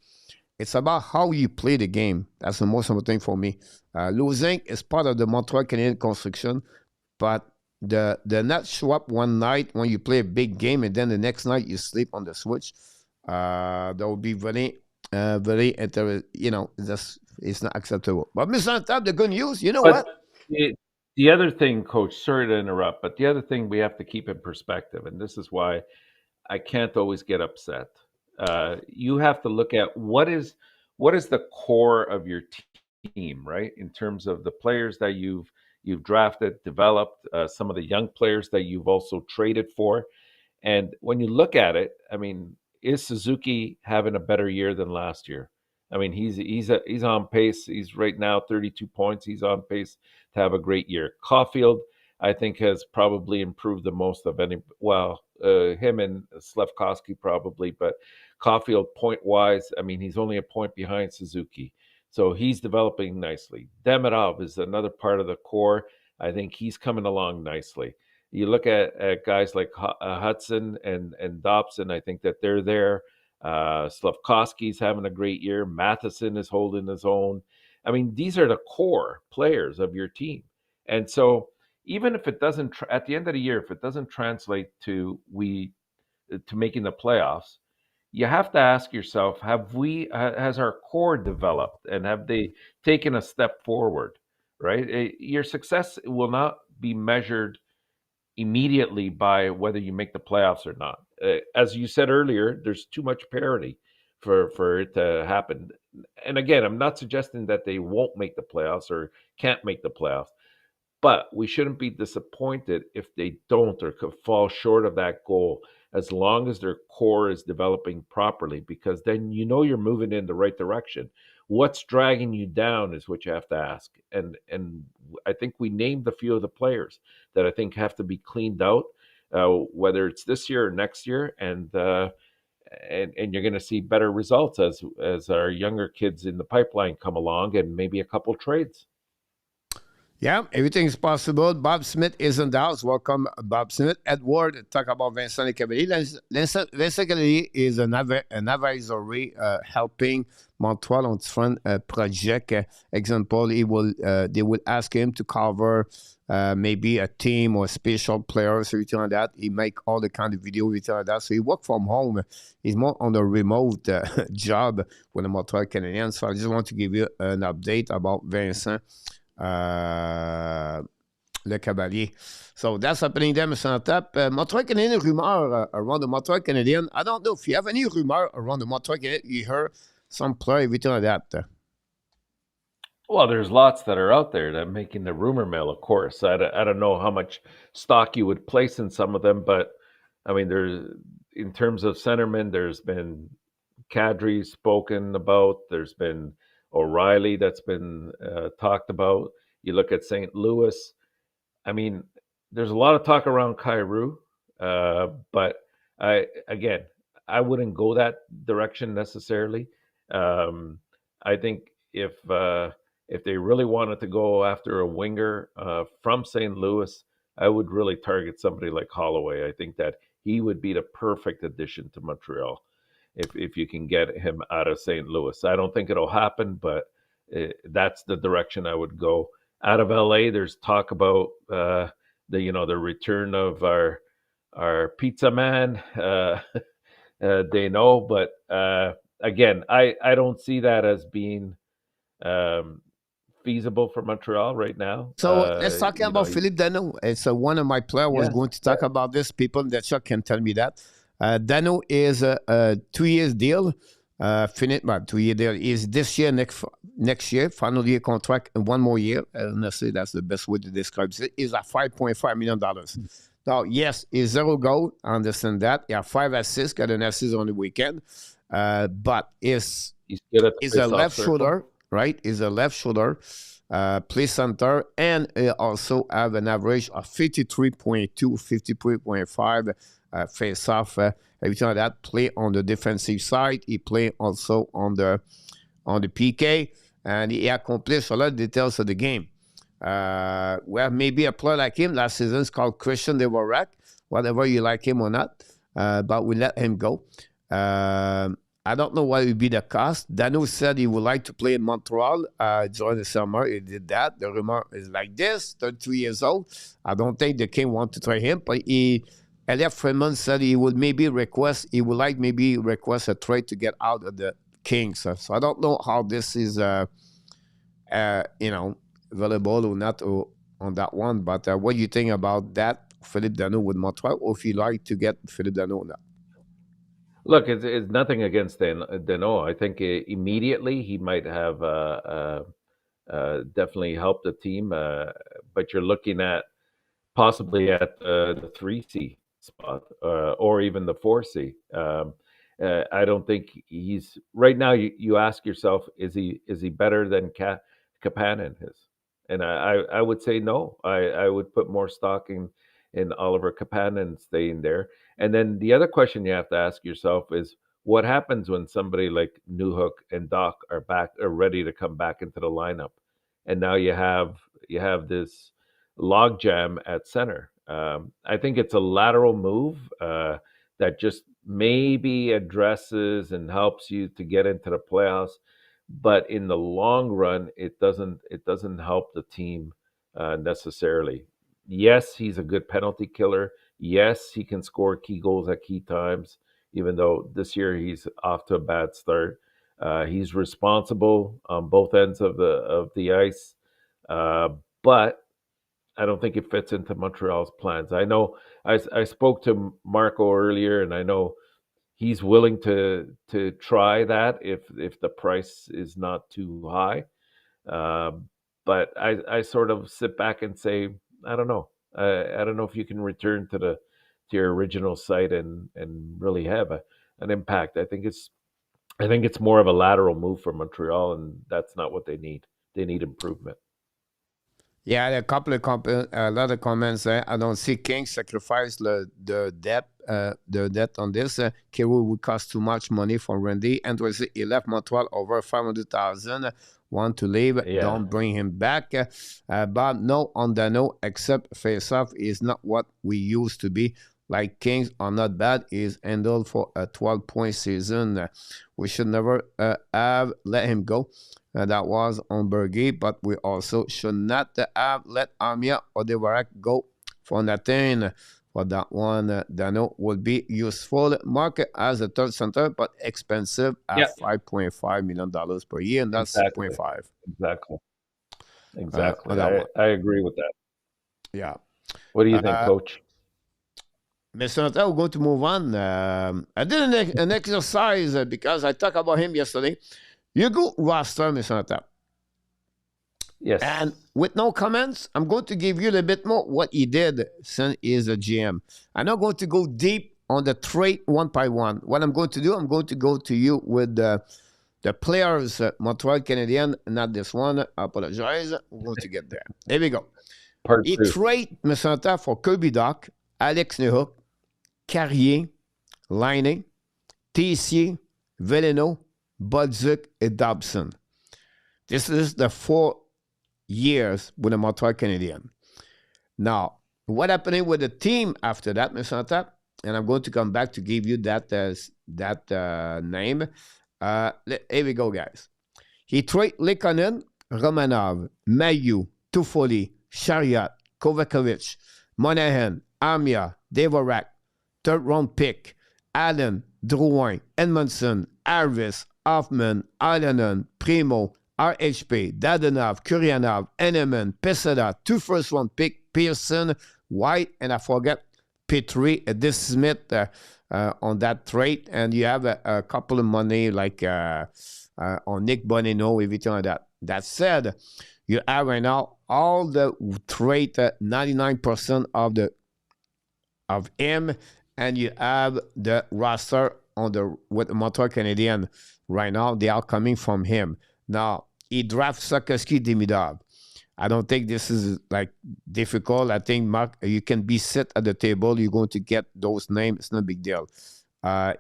It's about how you play the game. That's the most important thing for me. Losing is part of the Montreal Canadian construction, but the not show up one night when you play a big game and then the next night you sleep on the switch. That would be very interesting. It's not acceptable. But Mr. Enortap, the good news, you know But what? the other thing, Coach, sorry to interrupt, but the other thing we have to keep in perspective, and this is why I can't always get upset. You have to look at what is the core of your team, right? In terms of the players that you've drafted, developed, some of the young players that you've also traded for. And when you look at it, I mean, is Suzuki having a better year than last year? I mean, he's on pace. He's right now 32 points. He's on pace to have a great year. Caulfield, I think, has probably improved the most of any. Well, him and Slefkowski probably, but Caulfield point wise, I mean, he's only a point behind Suzuki, so he's developing nicely. Demidov is another part of the core. I think he's coming along nicely. You look at guys like Hudson and Dobson. I think that they're there. Slavkovsky's having a great year. Matheson is holding his own. I mean, these are the core players of your team. And so, even if it doesn't, at the end of the year, if it doesn't translate to making the playoffs, you have to ask yourself: has our core developed, and have they taken a step forward? Right? Your success will not be measured immediately by whether you make the playoffs or not. As you said earlier, there's too much parity for it to happen. And again, I'm not suggesting that they won't make the playoffs or can't make the playoffs, but we shouldn't be disappointed if they don't or could fall short of that goal, as long as their core is developing properly, because then you're moving in the right direction. What's dragging you down is what you have to ask. And I think we named a few of the players that I think have to be cleaned out, whether it's this year or next year, and you're going to see better results as our younger kids in the pipeline come along, and maybe a couple trades. Yeah, everything is possible. Bob Smith is in the house. Welcome, Bob Smith. Edward, talk about Vincent Lecavalier. Vincent Lecavalier is an advisory helping Montreal on different project. Example, they will ask him to cover maybe a team or special players, everything like that. He make all the kind of video, everything like that. So he work from home. He's more on a remote job with the Montreal Canadiens. So I just want to give you an update about Vincent Lecavalier. So that's happening there, Mr. Enortap. Montreal Canadian rumor around the Montreal Canadian. I don't know if you have any rumor around the Montreal Canadian. You heard some player, everything like that. Well, there's lots that are out there that are making the rumor mill, of course. I don't know how much stock you would place in some of them, but I mean, in terms of centermen, there's been Kadri spoken about. There's been O'Reilly that's been talked about. You look at St. Louis. I mean, there's a lot of talk around Kyrou, but again, I wouldn't go that direction necessarily. I think if they really wanted to go after a winger from St. Louis, I would really target somebody like Holloway. I think that he would be the perfect addition to Montreal if you can get him out of St. Louis. I don't think it'll happen, but that's the direction I would go. Out of LA, there's talk about the return of our pizza man, Dano, but again, I don't see that as being feasible for Montreal right now. So let's talk about Philippe Dano. It's one of my players was going to talk about this. People that Chuck can tell me that. Dano is a 2-year deal. 2-year deal is this year, next year, final year contract, and 1 more year. Honestly, that's the best way to describe it. Is at $5.5 million. Now, yes, he's 0 goal. I understand that. He has 5 assists, got an assist on the weekend. But he's a left shoulder, right? He's a left shoulder, play center, and also have an average of 53.2, 53.5 face off. Everything like that, play on the defensive side. He play also on the PK, and he accomplished a lot of details of the game. We have maybe a player like him last season. It's called Christian Dvorak. Whatever you like him or not, but we let him go. I don't know what would be the cost. Dano said he would like to play in Montreal during the summer. He did that. The rumor is like this, 32 years old. I don't think the King want to try him, but Elliot Freeman said he would request a trade to get out of the Kings. So I don't know how this is, available or not on that one. But what do you think about that, Philippe Dano with Montreal, or if you like to get Philippe Dano or not? Look, it's nothing against Dano. I think immediately he might have definitely helped the team, but you're looking at possibly at the 3C spot or even the 4C. I don't think he's right now. You ask yourself, is he better than Kapanen is? And I would say no. I would put more stock in Oliver Kapanen staying there. And then the other question you have to ask yourself is, what happens when somebody like Newhook and Doc are ready to come back into the lineup, and now you have this logjam at center. I think it's a lateral move that just maybe addresses and helps you to get into the playoffs, but in the long run, it doesn't help the team necessarily. Yes, he's a good penalty killer. Yes, he can score key goals at key times, even though this year he's off to a bad start. He's responsible on both ends of the ice, but I don't think it fits into Montreal's plans. I know I spoke to Marco earlier, and I know he's willing to try that if the price is not too high. But I sort of sit back and say, I don't know. I don't know if you can return to your original site and really have an impact. I think it's more of a lateral move for Montreal, and that's not what they need. They need improvement. Yeah, a lot of comments there. I don't see King sacrifice the debt on this. Kirill would cost too much money for Randy. And he left Montreal over 500,000. want to leave, Yeah. don't bring him back. But no, on the no, except face-off is not what we used to be. Like Kings are not bad. He's handled for a 12-point season. We should never have let him go. That was on Berge, but we also should not have let Armia or Devarak go for nothing. For that one, Dano would be useful. Market as a third center, but expensive Yeah. at $5.5 million per year, and that's Exactly. 6.5 Exactly. Exactly. on that one. I agree with that. Yeah. What do you think, Coach? Mr. Natal, we're going to move on. I did an exercise because I talked about him yesterday. You go roster, Mr. Natal. Yes. And with no comments, I'm going to give you a little bit more what he did since he's a GM. I'm not going to go deep on the trade one by one. What I'm going to do, I'm going to go to you with the players, Montreal Canadiens, not this one. I apologize. We're going to get there. There we go. Part He two. traded Mr. Natal for Kirby Doc, Alex Nehuk, Carrier, Laine, Tessier, Veleno, Budzik, and Dobson. This is the 4 years with the Montreal Canadiens. Now, what happened with the team after that, Mr. Enortap? And I'm going to come back to give you that name. Here we go, guys. He traded Lekonen, Romanov, Mayu, Toffoli, Chariot, Kovacevic, Monahan, Armia, Devorak, third-round pick, Allen, Drouin, Edmondson, Harvis, Hoffman, Alanen, Primo, RHP, Dadonov, Kuryanov, Eneman, Pesada, 2 first-round pick, Pearson, White, and I forget Petrie, this Smith on that trade. And you have a couple of money like on Nick Bonino, everything like that. That said, you have right now all the trade, 99% of him, and you have the roster with the Montreal Canadiens right now. They are coming from him. Now, he drafts Zharovsky, Demidov. I don't think this is like difficult. I think, Mark, you can be sit at the table. You're going to get those names. It's no big deal.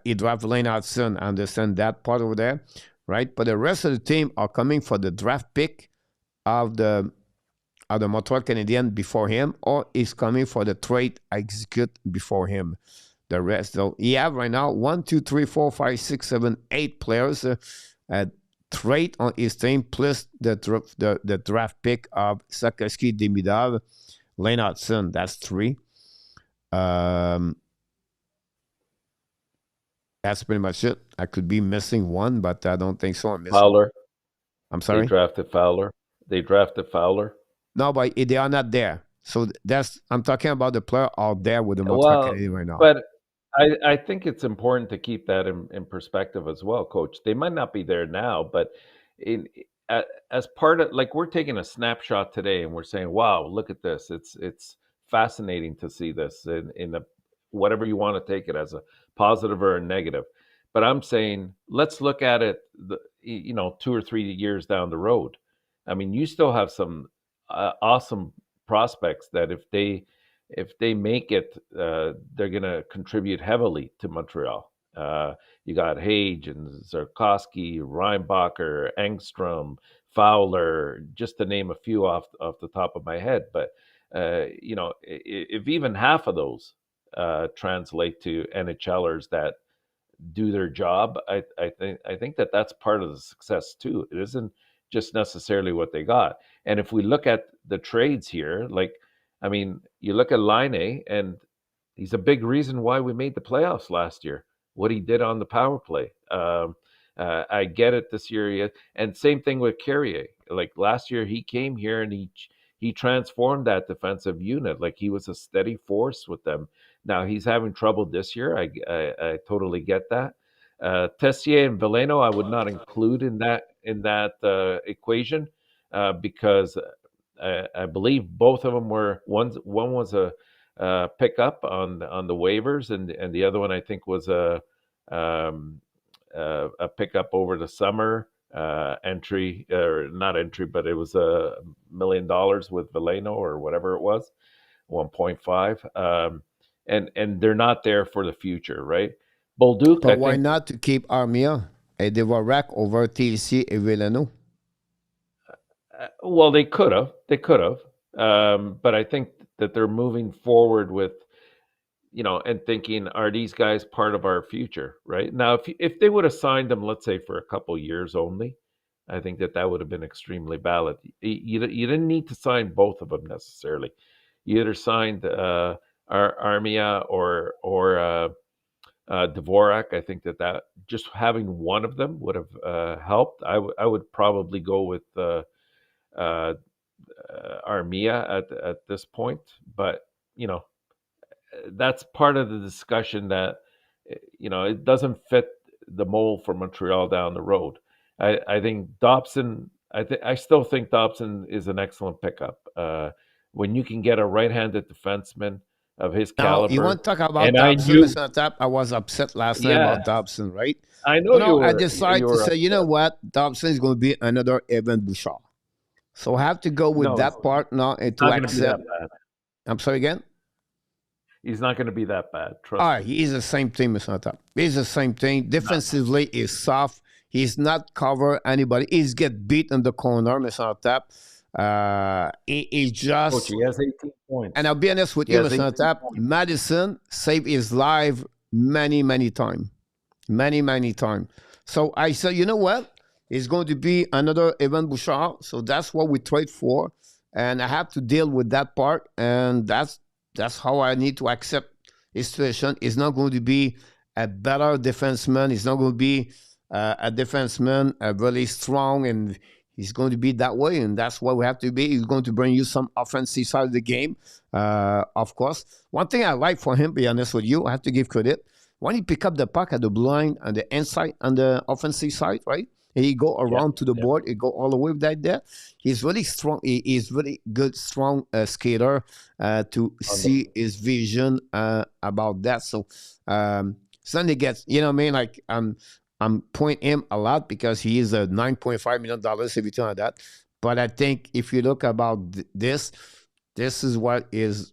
He drafts Lane Hudson. I understand that part over there, right? But the rest of the team are coming for the draft pick of the Montreal Canadiens before him, or is coming for the trade execute before him. The rest, so he have right now 1, 2, 3, 4, 5, 6, 7, 8 players trade on his team, plus the draft pick of Zharovsky, Demidov, Lane Hudson. That's 3. That's pretty much it. I could be missing one, but I don't think so. I'm missing Fowler. I'm sorry? They drafted Fowler. No, but they are not there. So I'm talking about the player out there with the Montreal Canadiens right now. But I think it's important to keep that in perspective as well, Coach. They might not be there now, but as part of, like, we're taking a snapshot today and we're saying, wow, look at this. It's fascinating to see this in whatever you want to take it as, a positive or a negative. But I'm saying, let's look at it, 2 or 3 years down the road. I mean, you still have some awesome prospects that if they make it, they're going to contribute heavily to Montreal. You got Hage and Zharovsky, Reinbacher, Engstrom, Fowler, just to name a few off the top of my head. But if even half of those translate to NHLers that do their job, I think that's part of the success too. It isn't just necessarily what they got. And if we look at the trades here, you look at Laine, and he's a big reason why we made the playoffs last year. What he did on the power play. I get it this year, and same thing with Carrier. Like last year, he came here and he transformed that defensive unit. Like, he was a steady force with them. Now he's having trouble this year. I totally get that. Tessier and Veleno, I would not include in that equation because I believe both of them were one was a pickup on the waivers, and the other one I think was a pickup over the summer entry, or not entry, but it was $1 million with Veleno or whatever it was, 1.5, and they're not there for the future, right? Bolduc, but why not to keep Armia and Devorak over TLC and Veleno? Well, they could have. They could have. But I think that they're moving forward with, and thinking, are these guys part of our future? Right now, if they would have signed them, let's say for a couple years only, I think that would have been extremely valid. You didn't need to sign both of them necessarily. You either signed Armia or Dvorak. I think that just having one of them would have helped. I would probably go with uh, Armia at this point, but you know that's part of the discussion that it doesn't fit the mold for Montreal down the road. I think Dobson. I still think Dobson is an excellent pickup. When you can get a right-handed defenseman of his Now, you caliber, want to talk about and I Dobson, knew, Mr. Tap? I was upset last night yeah, about Dobson, right? I know So you now I were decide to say, you know upset. what? Dobson is going to be another Evan Bouchard. So I have to go with No, that part now and it's to not going to be that accept. bad. I'm sorry again? He's not going to be that bad. All Trust right, me. he's the same thing, Mr. Tap. He's the same thing. Defensively, he's soft. He's not cover anybody. He's get beat in the corner, Mr. Tap. He Coach, just, he has 18 and points. I'll be honest with He you, has Mr. 18 Tap. points. Madison saved his life many, many times. Many, many times. So I said, you know what? It's going to be another Evan Bouchard. So that's what we trade for. And I have to deal with that part. And that's how I need to accept his situation. It's not going to be a better defenseman. It's not going to be a defenseman really strong, and he's going to be that way. And that's what we have to be. He's going to bring you some offensive side of the game, of course. One thing I like for him, be honest with you, I have to give credit. When he pick up the puck at the blind on the inside, on the offensive side, right? He go Yeah, around to the yeah. board. He go all the way with that there. He's really strong. He is really good, strong skater to see his vision about that. So Sunday gets, you know what I mean? Like I'm pointing him a lot because he is a $9.5 million everything like that. But I think if you look about this is what is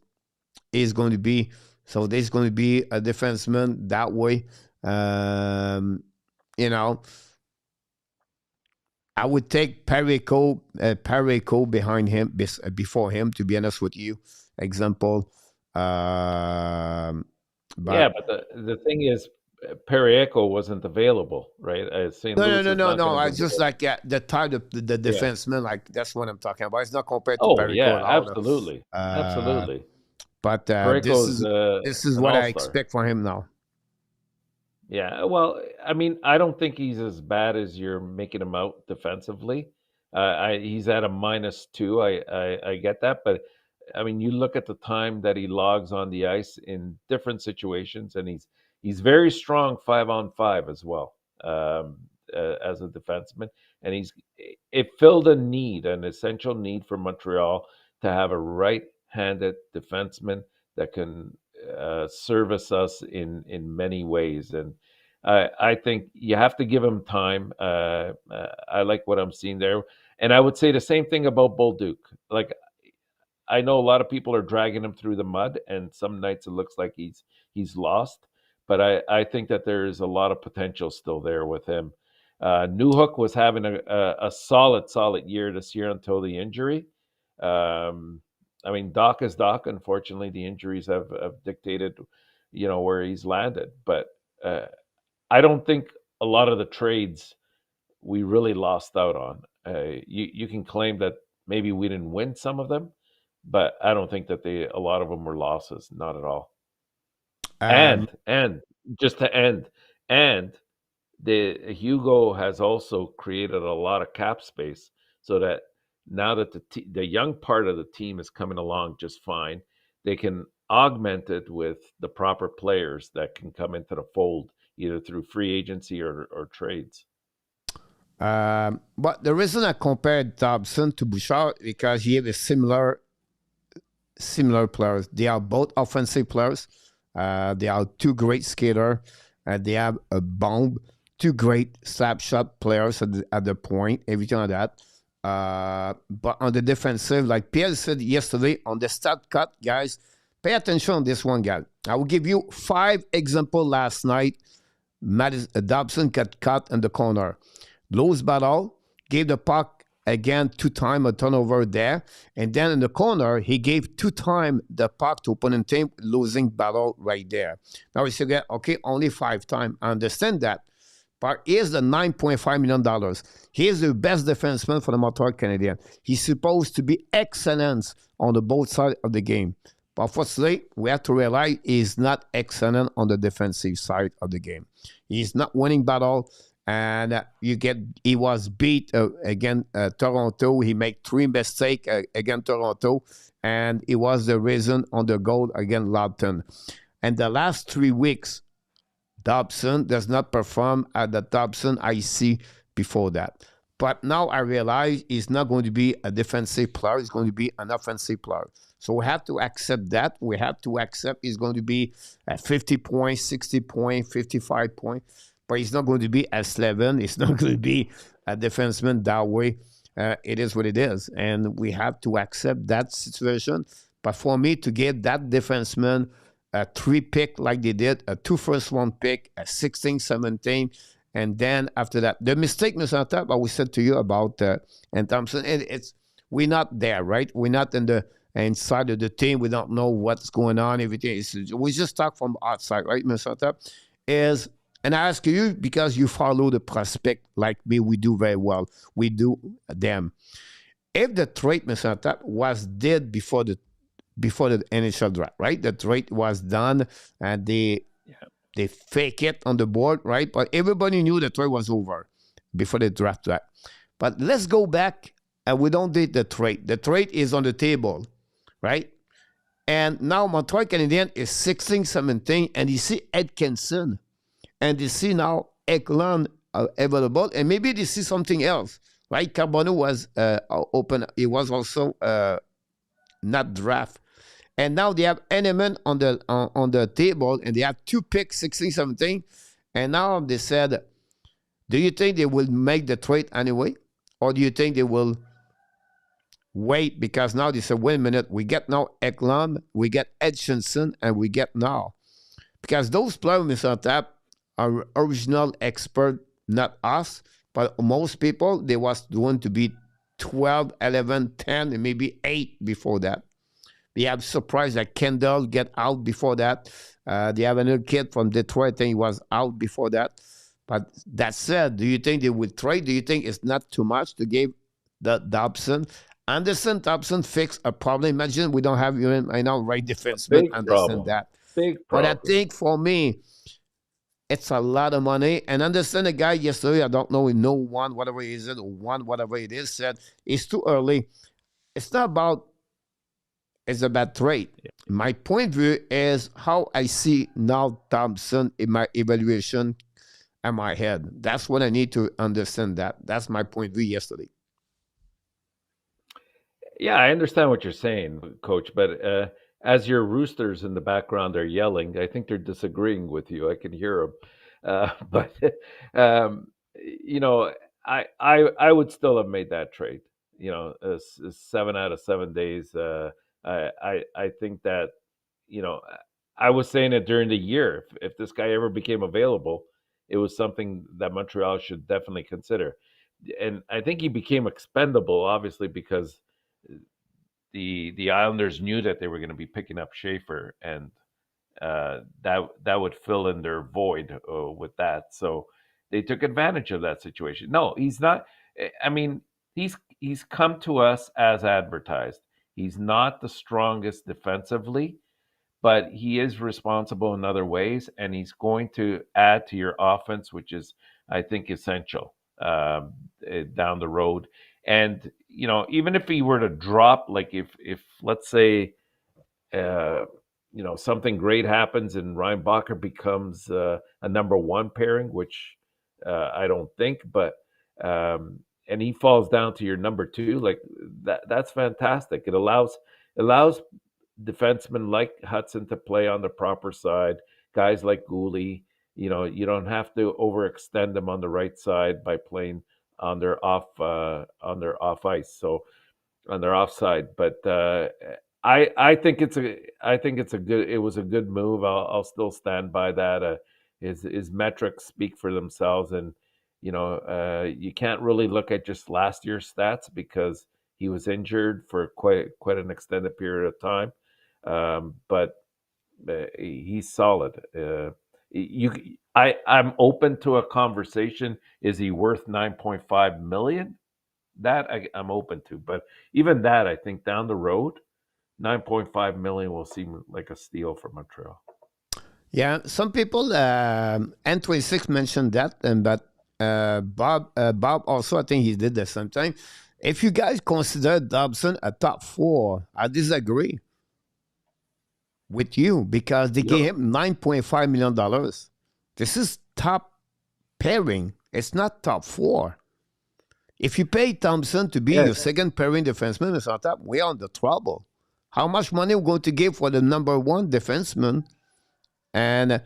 going to be. So there's going to be a defenseman that way. You know, I would take Perico behind him, before him, to be honest with you. Example. Yeah, But but the thing is, Perico wasn't available, right? St. no, no, Louis no, is no, not going no. to I give just away. like the type of the Yeah. defenseman, like that's what I'm talking about. It's not compared to Oh, Perico yeah, at all. absolutely, Uh, absolutely. but Perico's this is an what I all-star. expect from him now. Yeah, well, I mean, I don't think he's as bad as you're making him out defensively. He's at a -2. I get that, but I mean, you look at the time that he logs on the ice in different situations, and he's very strong 5-on-5 as well, as a defenseman, and it filled a need, an essential need for Montreal to have a right-handed defenseman that can service us in many ways, and I think you have to give him time. I like what I'm seeing there, and I would say the same thing about Bolduc. Like, I know a lot of people are dragging him through the mud, and some nights it looks like he's lost. But I think that there is a lot of potential still there with him. Newhook was having a solid year this year until the injury. Um, I mean, Doc is Doc. Unfortunately, the injuries have dictated, where he's landed. But I don't think a lot of the trades we really lost out on. You can claim that maybe we didn't win some of them, but I don't think that a lot of them were losses, not at all. Um, And just to end, and the Hugo has also created a lot of cap space, so that now that the young part of the team is coming along just fine, they can augment it with the proper players that can come into the fold either through free agency or trades. but the reason I compared Dobson to Bouchard because he have a similar players. They are both offensive players. They are two great skaters. They have a bomb, two great slap shot players at the point, everything like that. But on the defensive, like Pierre said yesterday, on the stat cut, guys, pay attention on this one, guy. I will give you 5 examples last night. Dobson got cut in the corner. Lose battle, gave the puck again 2 times a turnover there, and then in the corner he gave 2 times the puck to opponent team, losing battle right there. Now you say, okay, only 5 times. I understand that, but here's the $9.5 million. He's the best defenseman for the Montreal Canadiens. He's supposed to be excellent on the both sides of the game. But unfortunately, we have to realize he's not excellent on the defensive side of the game. He's not winning battle, and he was beat against Toronto. He made 3 mistakes against Toronto, and it was the reason on the goal against Lawton. And the last 3 weeks, Dobson does not perform at the Dobson I see before that. But now I realize he's not going to be a defensive player. He's going to be an offensive player. So we have to accept that. We have to accept he's going to be at 50 points, 60 points, 55 points. But he's not going to be at 11. He's not going to be a defenseman that way. It is what it is. And we have to accept that situation. But for me to get that defenseman a 3 pick like they did, a 2 first-round pick, a 16, 17, and then after that, the mistake, Mr. Enortap, what we said to you about and Thompson, we're not there, right? We're not in the inside of the team. We don't know what's going on. Everything we just talk from outside, right, Mr. Enortap? And I ask you because you follow the prospect like me. We do very well. We do them. If the trade, Mr. Enortap, was did before the initial draft, right? The trade was done, and they fake it on the board, right? But everybody knew the trade was over before the draft. But let's go back, and we don't did the trade. The trade is on the table, right? And now Montreal Canadiens is 16, 17, and you see Atkinson, and you see now Eklund available, and maybe they see something else, right? Carbonneau was open. He was also not draft. And now they have Eneman on the table, and they have 2 picks, 16, 17. And now they said, do you think they will make the trade anyway? Or do you think they will wait? Because now they said, wait a minute, we get now Eklund, we get Edchinson, and we get now. Because those players, Mr. Tap, are original expert, not us, but most people, they was going to be 12, 11, 10, and maybe 8 before that. They have surprised that Kendall get out before that. They have another kid from Detroit, I think he was out before that. But that said, do you think they would trade? Do you think it's not too much to give the Dobson? Anderson Dobson fix a problem. Imagine we don't have him right now, right defenseman. Understand that. Big problem. But I think for me, it's a lot of money. And understand the guy yesterday, I don't know, no one, whatever it is, or one, whatever it is, said it's too early. It's not about it's a bad trade. Yeah. My point of view is how I see now Thompson in my evaluation in my head. That's what I need to understand that. That's my point of view yesterday. Yeah, I understand what you're saying, Coach, but as your roosters in the background are yelling, I think they're disagreeing with you. I can hear them. But, you know, I would still have made that trade. You know, 7 out of 7 days. I think that, you know, I was saying it during the year. If this guy ever became available, it was something that Montreal should definitely consider. And I think he became expendable, obviously, because the Islanders knew that they were going to be picking up Schaefer, and that would fill in their void with that. So they took advantage of that situation. No, he's not. I mean, he's come to us as advertised. He's not the strongest defensively, but he is responsible in other ways, and he's going to add to your offense, which is, I think, essential down the road. And, you know, even if he were to drop, like if let's say, you know, something great happens and Ryan Bacher becomes a number 1 pairing, which I don't think, but and he falls down to your number 2, like that's fantastic. It allows defensemen like Hudson to play on the proper side. Guys like Gooley, you know, you don't have to overextend them on the right side by playing on their off ice, so on their offside. But I think it was a good move. I'll still stand by that. His metrics speak for themselves, and You can't really look at just last year's stats because he was injured for quite an extended period of time. But he's solid. You, I'm open to a conversation. Is he worth 9.5 million? That I'm open to, but even that, I think down the road, 9.5 million will seem like a steal for Montreal. Yeah, some people, N26 mentioned that, and but Bob also, I think he did the same time. If you guys consider Dobson a top four, I disagree with you because they Yep. gave him $9.5 million. This is top pairing. It's not top four. If you pay Thompson to be Yes. your second pairing defenseman, Mr. Top, we're on the trouble. How much money we're going to give for the number one defenseman? And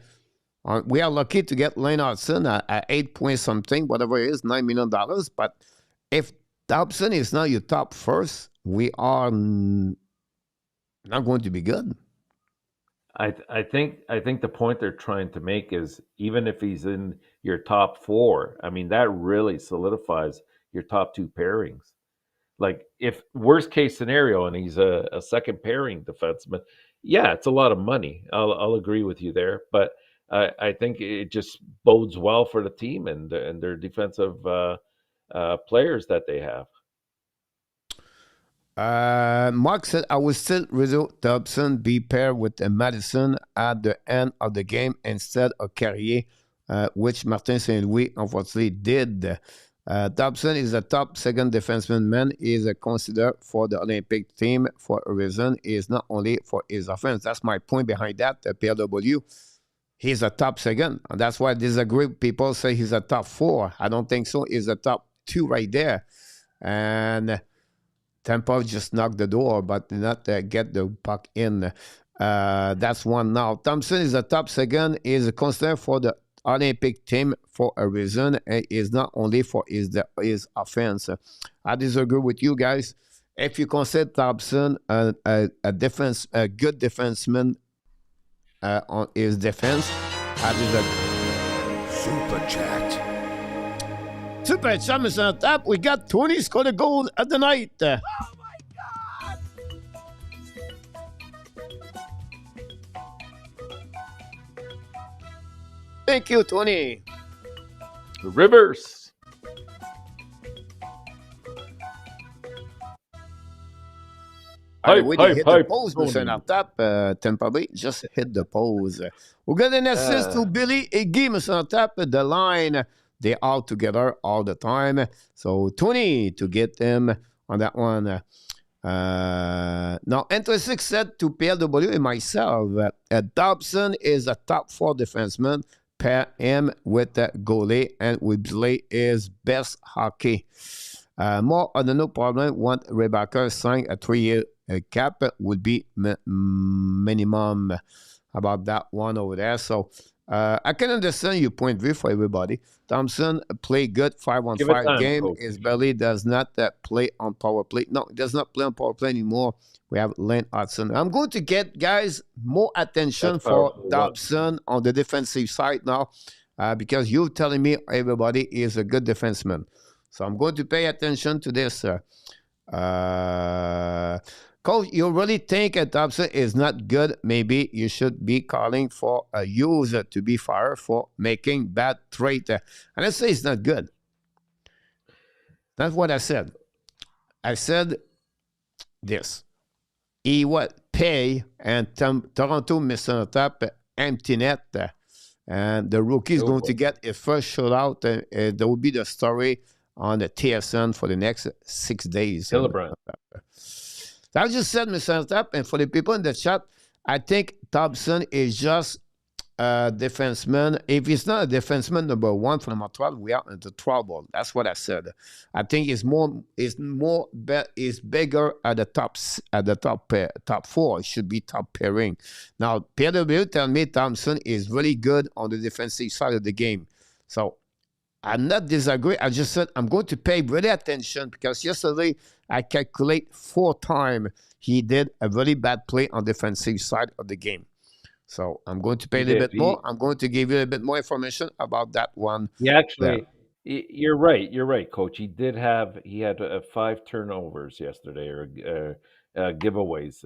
we are lucky to get Lane Hudson at 8 point something, whatever it is, $9 million. But if Thompson is not your top first, we are not going to be good. I think the point they're trying to make is even if he's in your top four, I mean that really solidifies your top two pairings. Like if worst case scenario and he's a second pairing defenseman, yeah, it's a lot of money. I'll agree with you there, but I think it just bodes well for the team and their defensive players that they have. Mark said, I would still rather Dobson be paired with Madison at the end of the game instead of Carrier, which Martin St. Louis unfortunately did. Dobson is a top second defenseman. Man is considered for the Olympic team for a reason. Is not only for his offense. That's my point behind that. PLW, he's a top second. And that's why I disagree. People say he's a top four. I don't think so. He's a top two right there. And Tampa just knocked the door, but did not get the puck in. That's one now. Thompson is a top second. Is considered for the Olympic team for a reason. Is not only for his offense. I disagree with you guys. If you consider Thompson a good defenseman on his defense, I disagree. Super chat. Super chat, Mr. Tap. We got 20 scored a goal at the night. Oh my God! Thank you, Tony. Rivers. Hype, Hype, hit the hype, pose, Tony. Mr. Tap. Tampa Bay just hit the pose. We got an assist to Billy Iggy, Mr. Tap. The line, they all together all the time. So 20 to get them on that one. Now, N26 said to PLW and myself, Dobson is a top four defenseman. Pair him with the goalie and we play his best hockey. More on the no problem. Want Rebecca sign a 3-year cap would be minimum about that one over there. So I can understand your point of view for everybody. Thompson play good 5-on-5 game. Coach. His belly does not play on power play. No, he does not play on power play anymore. We have Lane Hudson. I'm going to get, guys, more attention for Dobson on the defensive side now because you're telling me everybody is a good defenseman. So I'm going to pay attention to this. Coach, you really think a Dobson is not good? Maybe you should be calling for a user to be fired for making bad trade. And I say it's not good. That's what I said. I said this. He would pay and Toronto Mr. Tap empty net. And the rookie is going to get a first shutout. There will be the story on the TSN for the next 6 days. Hillebrand. I just said, Mr. Tap, and for the people in the chat, I think Dobson is just a defenseman. If he's not a defenseman number one for the Montreal, we are into trouble. That's what I said. I think he's bigger at the top four. It should be top pairing. Now, PW tell me Thompson is really good on the defensive side of the game. So I'm not disagree. I just said I'm going to pay really attention because yesterday I calculate 4 times he did a very bad play on the defensive side of the game. So I'm going to pay a little bit more. I'm going to give you a bit more information about that one. He actually You're right. You're right, Coach. He had 5 turnovers yesterday, or giveaways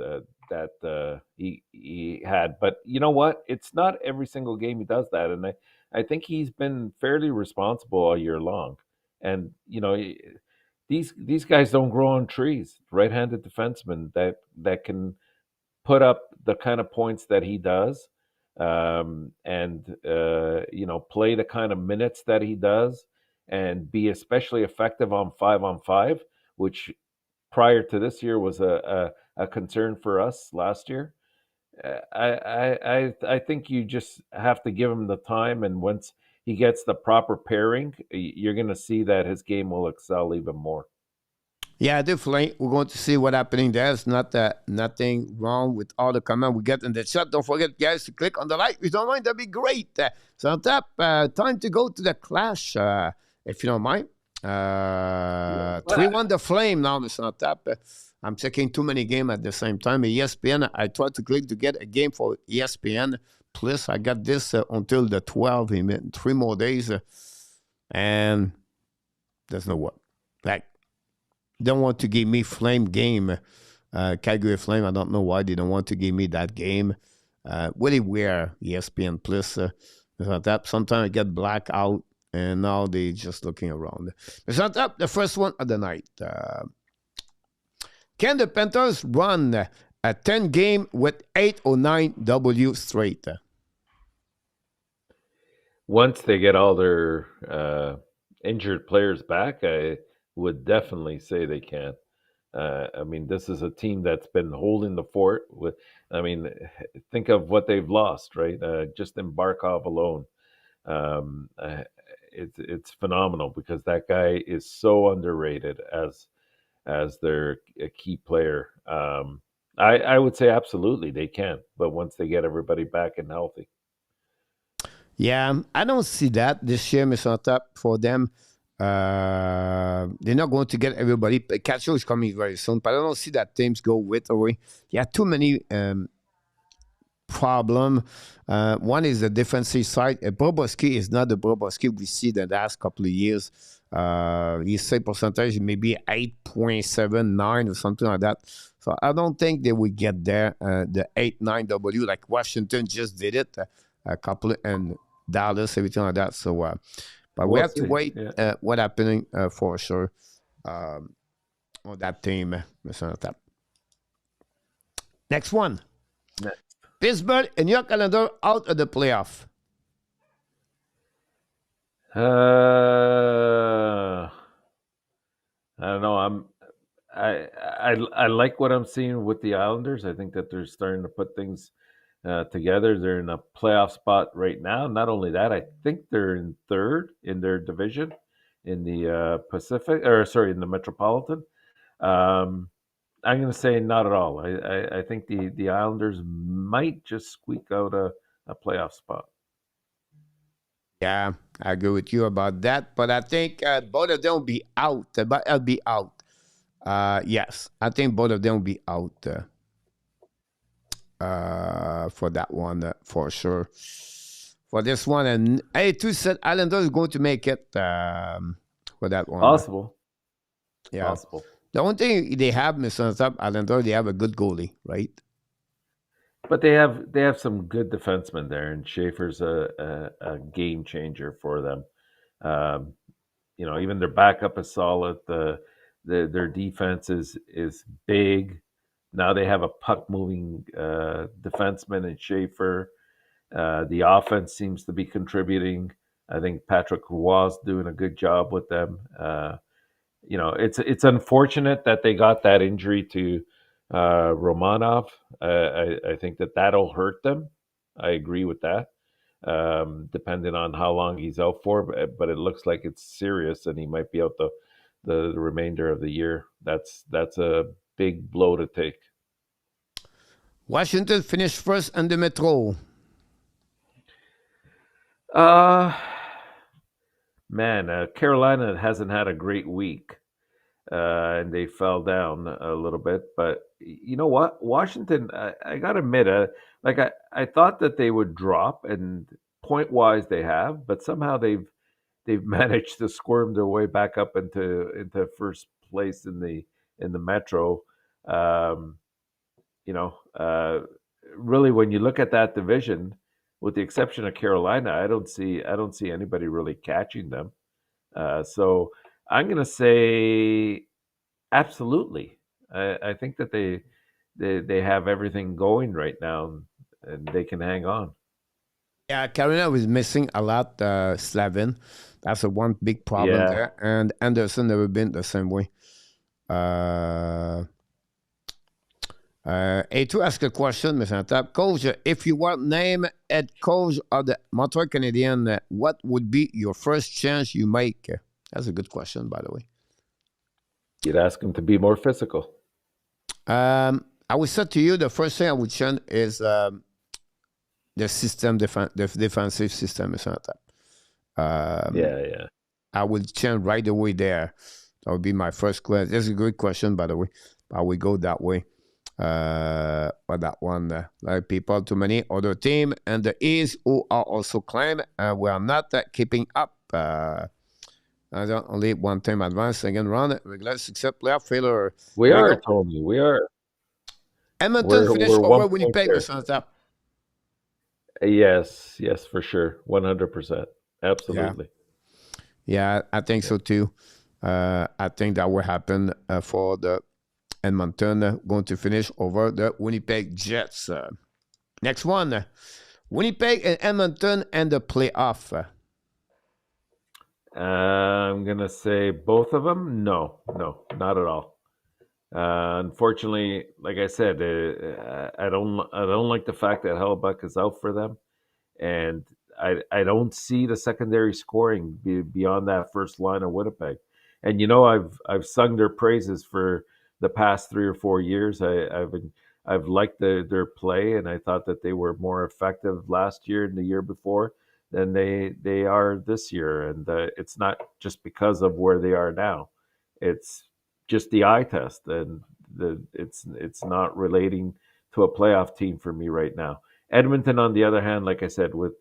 that he had. But you know what? It's not every single game he does that, and I think he's been fairly responsible all year long. And these guys don't grow on trees. Right-handed defensemen that can put up the kind of points that he does, and play the kind of minutes that he does, and be especially effective on five, which prior to this year was a concern for us last year. I think you just have to give him the time, and once he gets the proper pairing, you're going to see that his game will excel even more. Yeah, definitely. We're going to see what happening. There's nothing wrong with all the comment we get in the chat. Don't forget, guys, to click on the like. If you don't mind, that'd be great. So on top, time to go to the clash, if you don't mind. 3-1 the flame now, Mr. On top. I'm checking too many games at the same time. ESPN, I tried to click to get a game for ESPN. Plus, I got this until the 12th, in 3 more days. And there's no what. Like, don't want to give me Flame game, Calgary Flame. I don't know why they don't want to give me that game. Really weird, ESPN Plus. That sometimes I get black out, and now they just looking around. It's not up the first one of the night. Can the Panthers run a 10 game with 8 or 9 W straight? Once they get all their injured players back, I would definitely say they can. I mean, this is a team that's been holding the fort. Think of what they've lost, right? Just in Barkov alone, it's phenomenal, because that guy is so underrated as their key player. I would say absolutely they can, but once they get everybody back and healthy. Yeah, I don't see that this year, Mr. Top, for them. They're not going to get everybody. Catcho is coming very soon, but I don't see that teams go with away. Yeah, too many problem. One is the defensive side. Bobrovsky is not the Bobrovsky we see the last couple of years. His save percentage maybe 8.79 or something like that. So I don't think they will get there. The 8-9 W like Washington just did it. A couple and Dallas, everything like that. So, but we have to wait. What happening for sure on that team, Mr. Tap. Next one. Next. Pittsburgh in your calendar out of the playoff. I don't know. I like what I'm seeing with the Islanders. I think that they're starting to put things together. They're in a playoff spot right now. Not only that, I think they're in third in their division in the in the Metropolitan. I'm going to say not at all. I think the Islanders might just squeak out a playoff spot. Yeah, I agree with you about that. But I think both of them will be out. But I'll be out. Yes, I think both of them will be out for that one, for sure. For this one. And A2 said Islanders is going to make it for that one. Possible. Yeah. Possible. The only thing they have, Mr. Islanders, they have a good goalie, right? But they have some good defensemen there, and Schaefer's a game changer for them. Even their backup is solid. Their defense is big. Now they have a puck moving defenseman in Schaefer. The offense seems to be contributing. I think Patrick Roy's doing a good job with them. It's unfortunate that they got that injury to Romanov. I think that'll hurt them. I agree with that. Depending on how long he's out for, but it looks like it's serious, and he might be out the remainder of the year. That's a big blow to take. Washington finished first in the Metro. Carolina hasn't had a great week, and they fell down a little bit. But you know what? Washington, I got to admit, I thought that they would drop, and point-wise they have, but somehow they've they've managed to squirm their way back up into first place in the Metro. Um, you know, really, when you look at that division, with the exception of Carolina, I don't see anybody really catching them. So I'm going to say absolutely. I think that they have everything going right now, and they can hang on. Yeah, Carolina was missing a lot. Slavin, that's a one big problem Yeah, there, and Anderson never been the same way. Uh, et to ask a question, Mr. Tap, Coach, if you were named head coach of the Montreal Canadiens, what would be your first change you make? That's a good question, by the way. you'd ask them to be more physical. I would say to you, the first thing I would change is the system, the defensive system, Mr. Tap. Yeah, yeah. I would change right away there. That would be my first question. That's a good question, by the way. I would go that way. But that one, like people, too many other team and the East who are also claim we are not keeping up. Only one time advance, second round, regular success, playoff failure. We There you are, go. Tony. We are. Edmonton finished We're over 1 point Winnipeg, there. Mr. Tap. Yes, yes, for sure, 100%, Yeah, absolutely. yeah, I think Yeah. so too. I think that will happen for the Edmonton going to finish over the Winnipeg Jets. Next one, Winnipeg and Edmonton and the playoff. I'm gonna say both of them. No, no, not at all. Unfortunately, like I said, I don't like the fact that Hellebuck is out for them, and I don't see the secondary scoring beyond that first line of Winnipeg. And you know, I've sung their praises for the past 3 or 4 years. I've liked their play, and I thought that they were more effective last year and the year before than they are this year. And it's not just because of where they are now; it's just the eye test, and it's not relating to a playoff team for me right now. Edmonton, on the other hand, like I said, with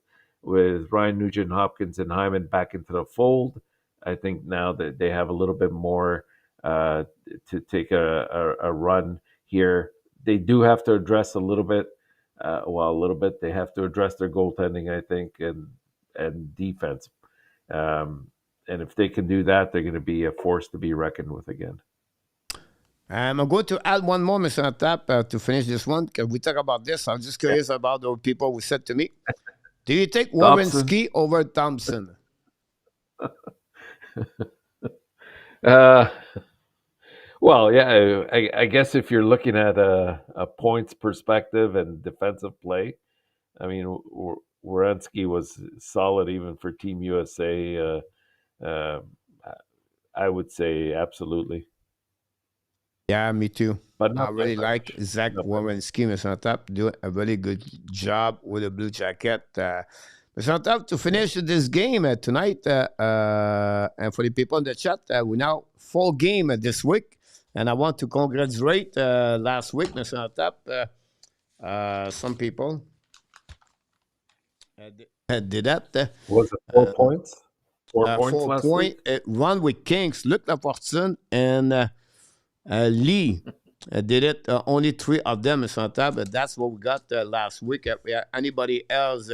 Ryan Nugent Hopkins and Hyman back into the fold, I think now that they have a little bit more uh, to take a run here. They do have to address a little bit. Well, a little bit. They have to address their goaltending, I think, and defense. Um, and if they can do that, they're going to be a force to be reckoned with again. I'm going to add one more, Mr. Tap, to finish this one. Because we talk about this. I'm just Yeah. curious about the people who said to me, do you take Dobson. Wawrinski over Thompson? Uh, well, yeah, I guess if you're looking at a points perspective and defensive play, I mean, Wierenski was solid even for Team USA. Uh, I would say absolutely, Yeah, me too. but I not by really like much. Zach Not by much. Wawrinski, Mr. Tap, doing a really good job with the blue jacket. Mr. Tap, to finish this game tonight, and for the people in the chat, we now full game this week. And I want to congratulate last week, Mr. Tap, some people did that. Was it Uh, 4 points? 4 points 4 last week. point run with Kings, Luc Lafortune, and Lee did it. Only three of them is on top. But that's what we got last week. Anybody else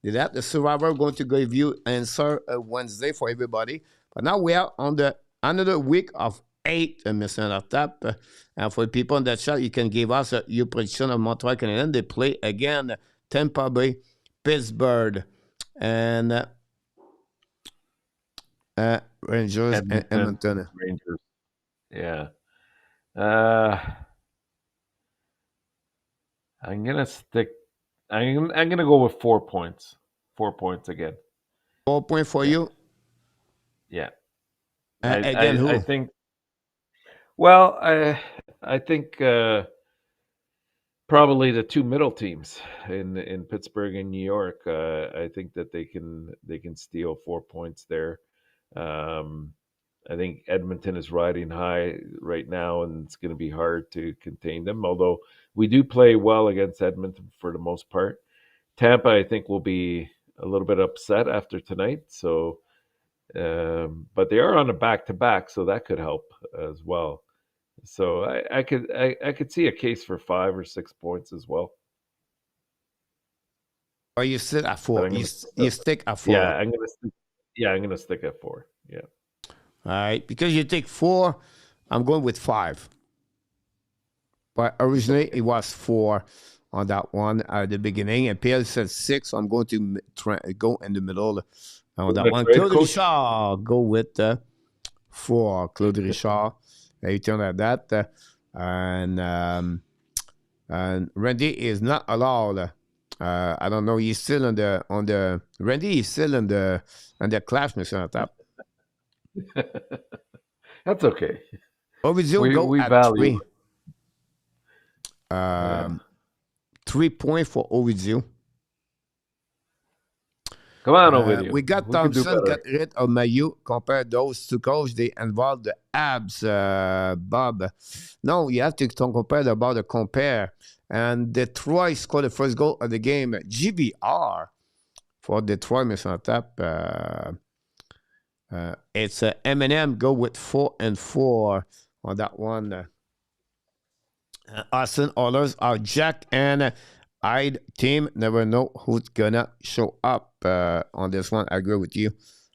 did that? The Survivor going to give you answer Wednesday for everybody. But now we are on the another week of 8, Mr. Tap. And for the people in the chat, you can give us your prediction of Montreal Canadiens. They play again Tampa Bay, Pittsburgh, and Rangers and Edmonton Edmonton. Rangers. Yeah. Uh, I'm gonna stick. I'm gonna go with 4 points. 4 points again. 4 point for Yeah. you. Yeah. Again, I who? think. Well, I think probably the two middle teams in Pittsburgh and New York. I think that they can steal 4 points there. Um, I think Edmonton is riding high right now, and it's going to be hard to contain them. Although we do play well against Edmonton for the most part. Tampa, I think, will be a little bit upset after tonight. So But they are on a back-to-back, so that could help as well. So I could see a case for 5 or 6 points as well. Or you sit at 4. You stick at 4. Yeah, I'm gonna stick at 4. Yeah. All right, because you take 4, I'm going with 5. But originally it was 4 on that one at the beginning, and Pierre said 6. So I'm going to go in the middle on that one. Claude Richard go with 4. Claude Richard, you turn at that, and Randy is not allowed. I don't know. He's still on the Randy is still on the clash, Mr. Enortap. That's okay. Ovidio go we at value 3. 3 points for Ovidio. Come on, Ovidio. We got Thompson got rid of Mayu. Compare those two coaches. They involve the Habs, Bob. No, you have to compare the compare. And Detroit scored the first goal of the game. GBR for Detroit, Mr. Enortap. It's M&M go with 4 and 4 on that one. Austin Oilers are Jack and Hyde team. Never know who's gonna show up on this one. I agree with you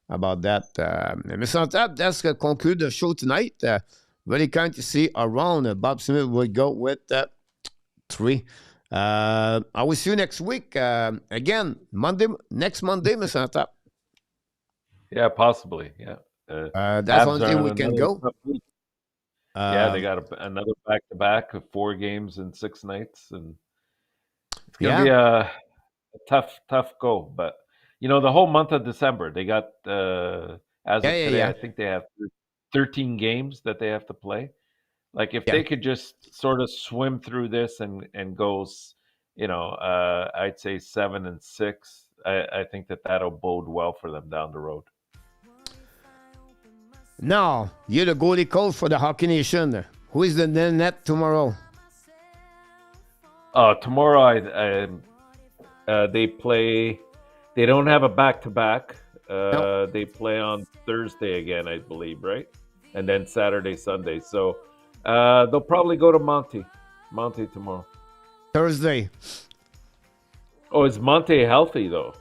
about that. Mr. Enortap, that's gonna conclude the show tonight. Very kind to see around. Bob Smith will go with 3. I will see you next week. Again, next Monday, Mr. Enortap. Yeah, possibly. Yeah. That's the only thing we can go. Yeah, they got another back-to-back of 4 games in 6 nights, and it's gonna be a tough go. But the whole month of December, they got as of today, I think they have 13 games that they have to play. Like if they could just sort of swim through this and go, I'd say 7 and 6. I think that'll bode well for them down the road. Now, you're the goalie coach for the Hockey Nation. Who is the net tomorrow? Tomorrow, they play. They don't have a back-to-back. Nope. They play on Thursday again, I believe, right? And then Saturday, Sunday. So they'll probably go to Monty tomorrow. Thursday. Oh, is Monty healthy though?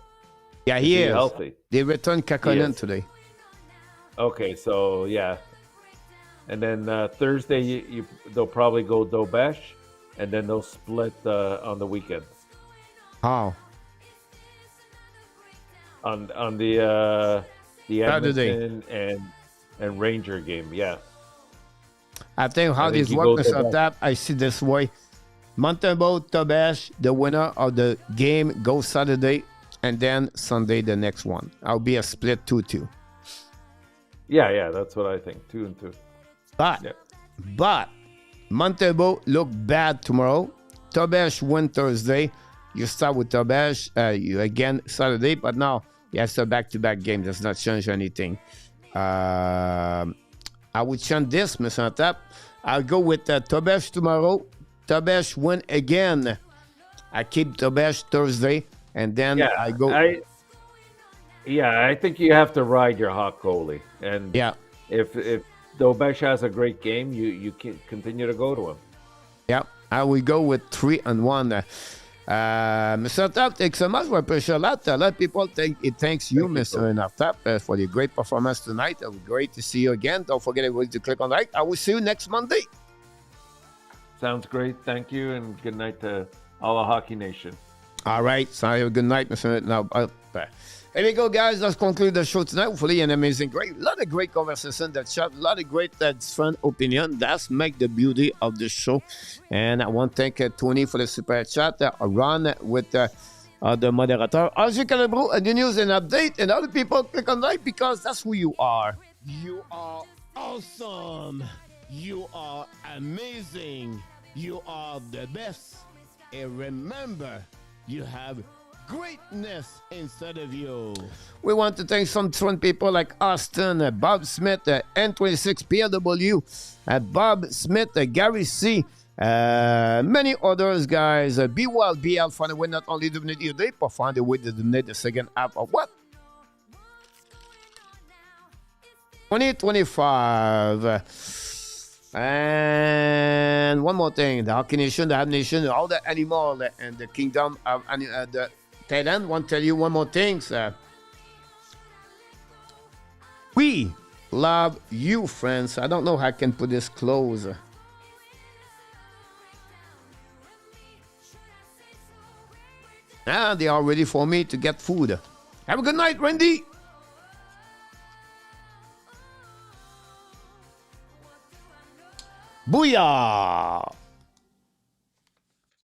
Yeah, he is healthy. They returned Kakkonen today. Okay, so yeah, and then Thursday they'll probably go Dobesh, and then they'll split on the weekend. How? On the Edmonton Saturday. and Ranger game, yeah. I think how this works, Mr. Enortap, I see this way. Montembeault, Dobesh, the winner of the game goes Saturday, and then Sunday the next one. I'll be a split 2-2. Yeah, that's what I think. 2 and 2. But Montembeault look bad tomorrow. Dobesh win Thursday. You start with Dobesh, you again Saturday, but now you have a back-to-back game. Does not change anything. I would change this, Mr. Enortap. I'll go with Dobesh tomorrow. Dobesh win again. I keep Dobesh Thursday, and then I go. I think you have to ride your hot goalie, and if Dobesh has a great game, you can continue to go to him. Yeah, I will go with 3 and 1. Mr. Enortap, thanks so much. We appreciate a lot. A lot of people thanks you, Mr. Enortap, for the great performance tonight. It was great to see you again. Don't forget to click on like. I will see you next Monday. Sounds great. Thank you, and good night to all the Hockey Nation. All right. So have a good night, Mr. Enortap. Here we go, guys. Let's conclude the show tonight. Hopefully, a lot of great conversation that chat, a lot of great different opinion. That's make the beauty of the show. And I want to thank Tony for the super chat. Ron with the moderator. Hage Calabro, the news and update. And other people click on like because that's who you are. You are awesome. You are amazing. You are the best. And remember, you have greatness inside of you. We want to thank some fun people like Austin, Bob Smith, N26 PLW, Bob Smith, Gary C, many others, guys. Be well, BL, find a way not only to donate your day, but find a way to donate the second half of what? 2025. And one more thing, the Hockey Nation, the Hab Nation, all the animal and the kingdom of the Thailand want to tell you one more thing, sir. We love you, friends. I don't know how I can put this close. And they are ready for me to get food. Have a good night, Randy. Booyah!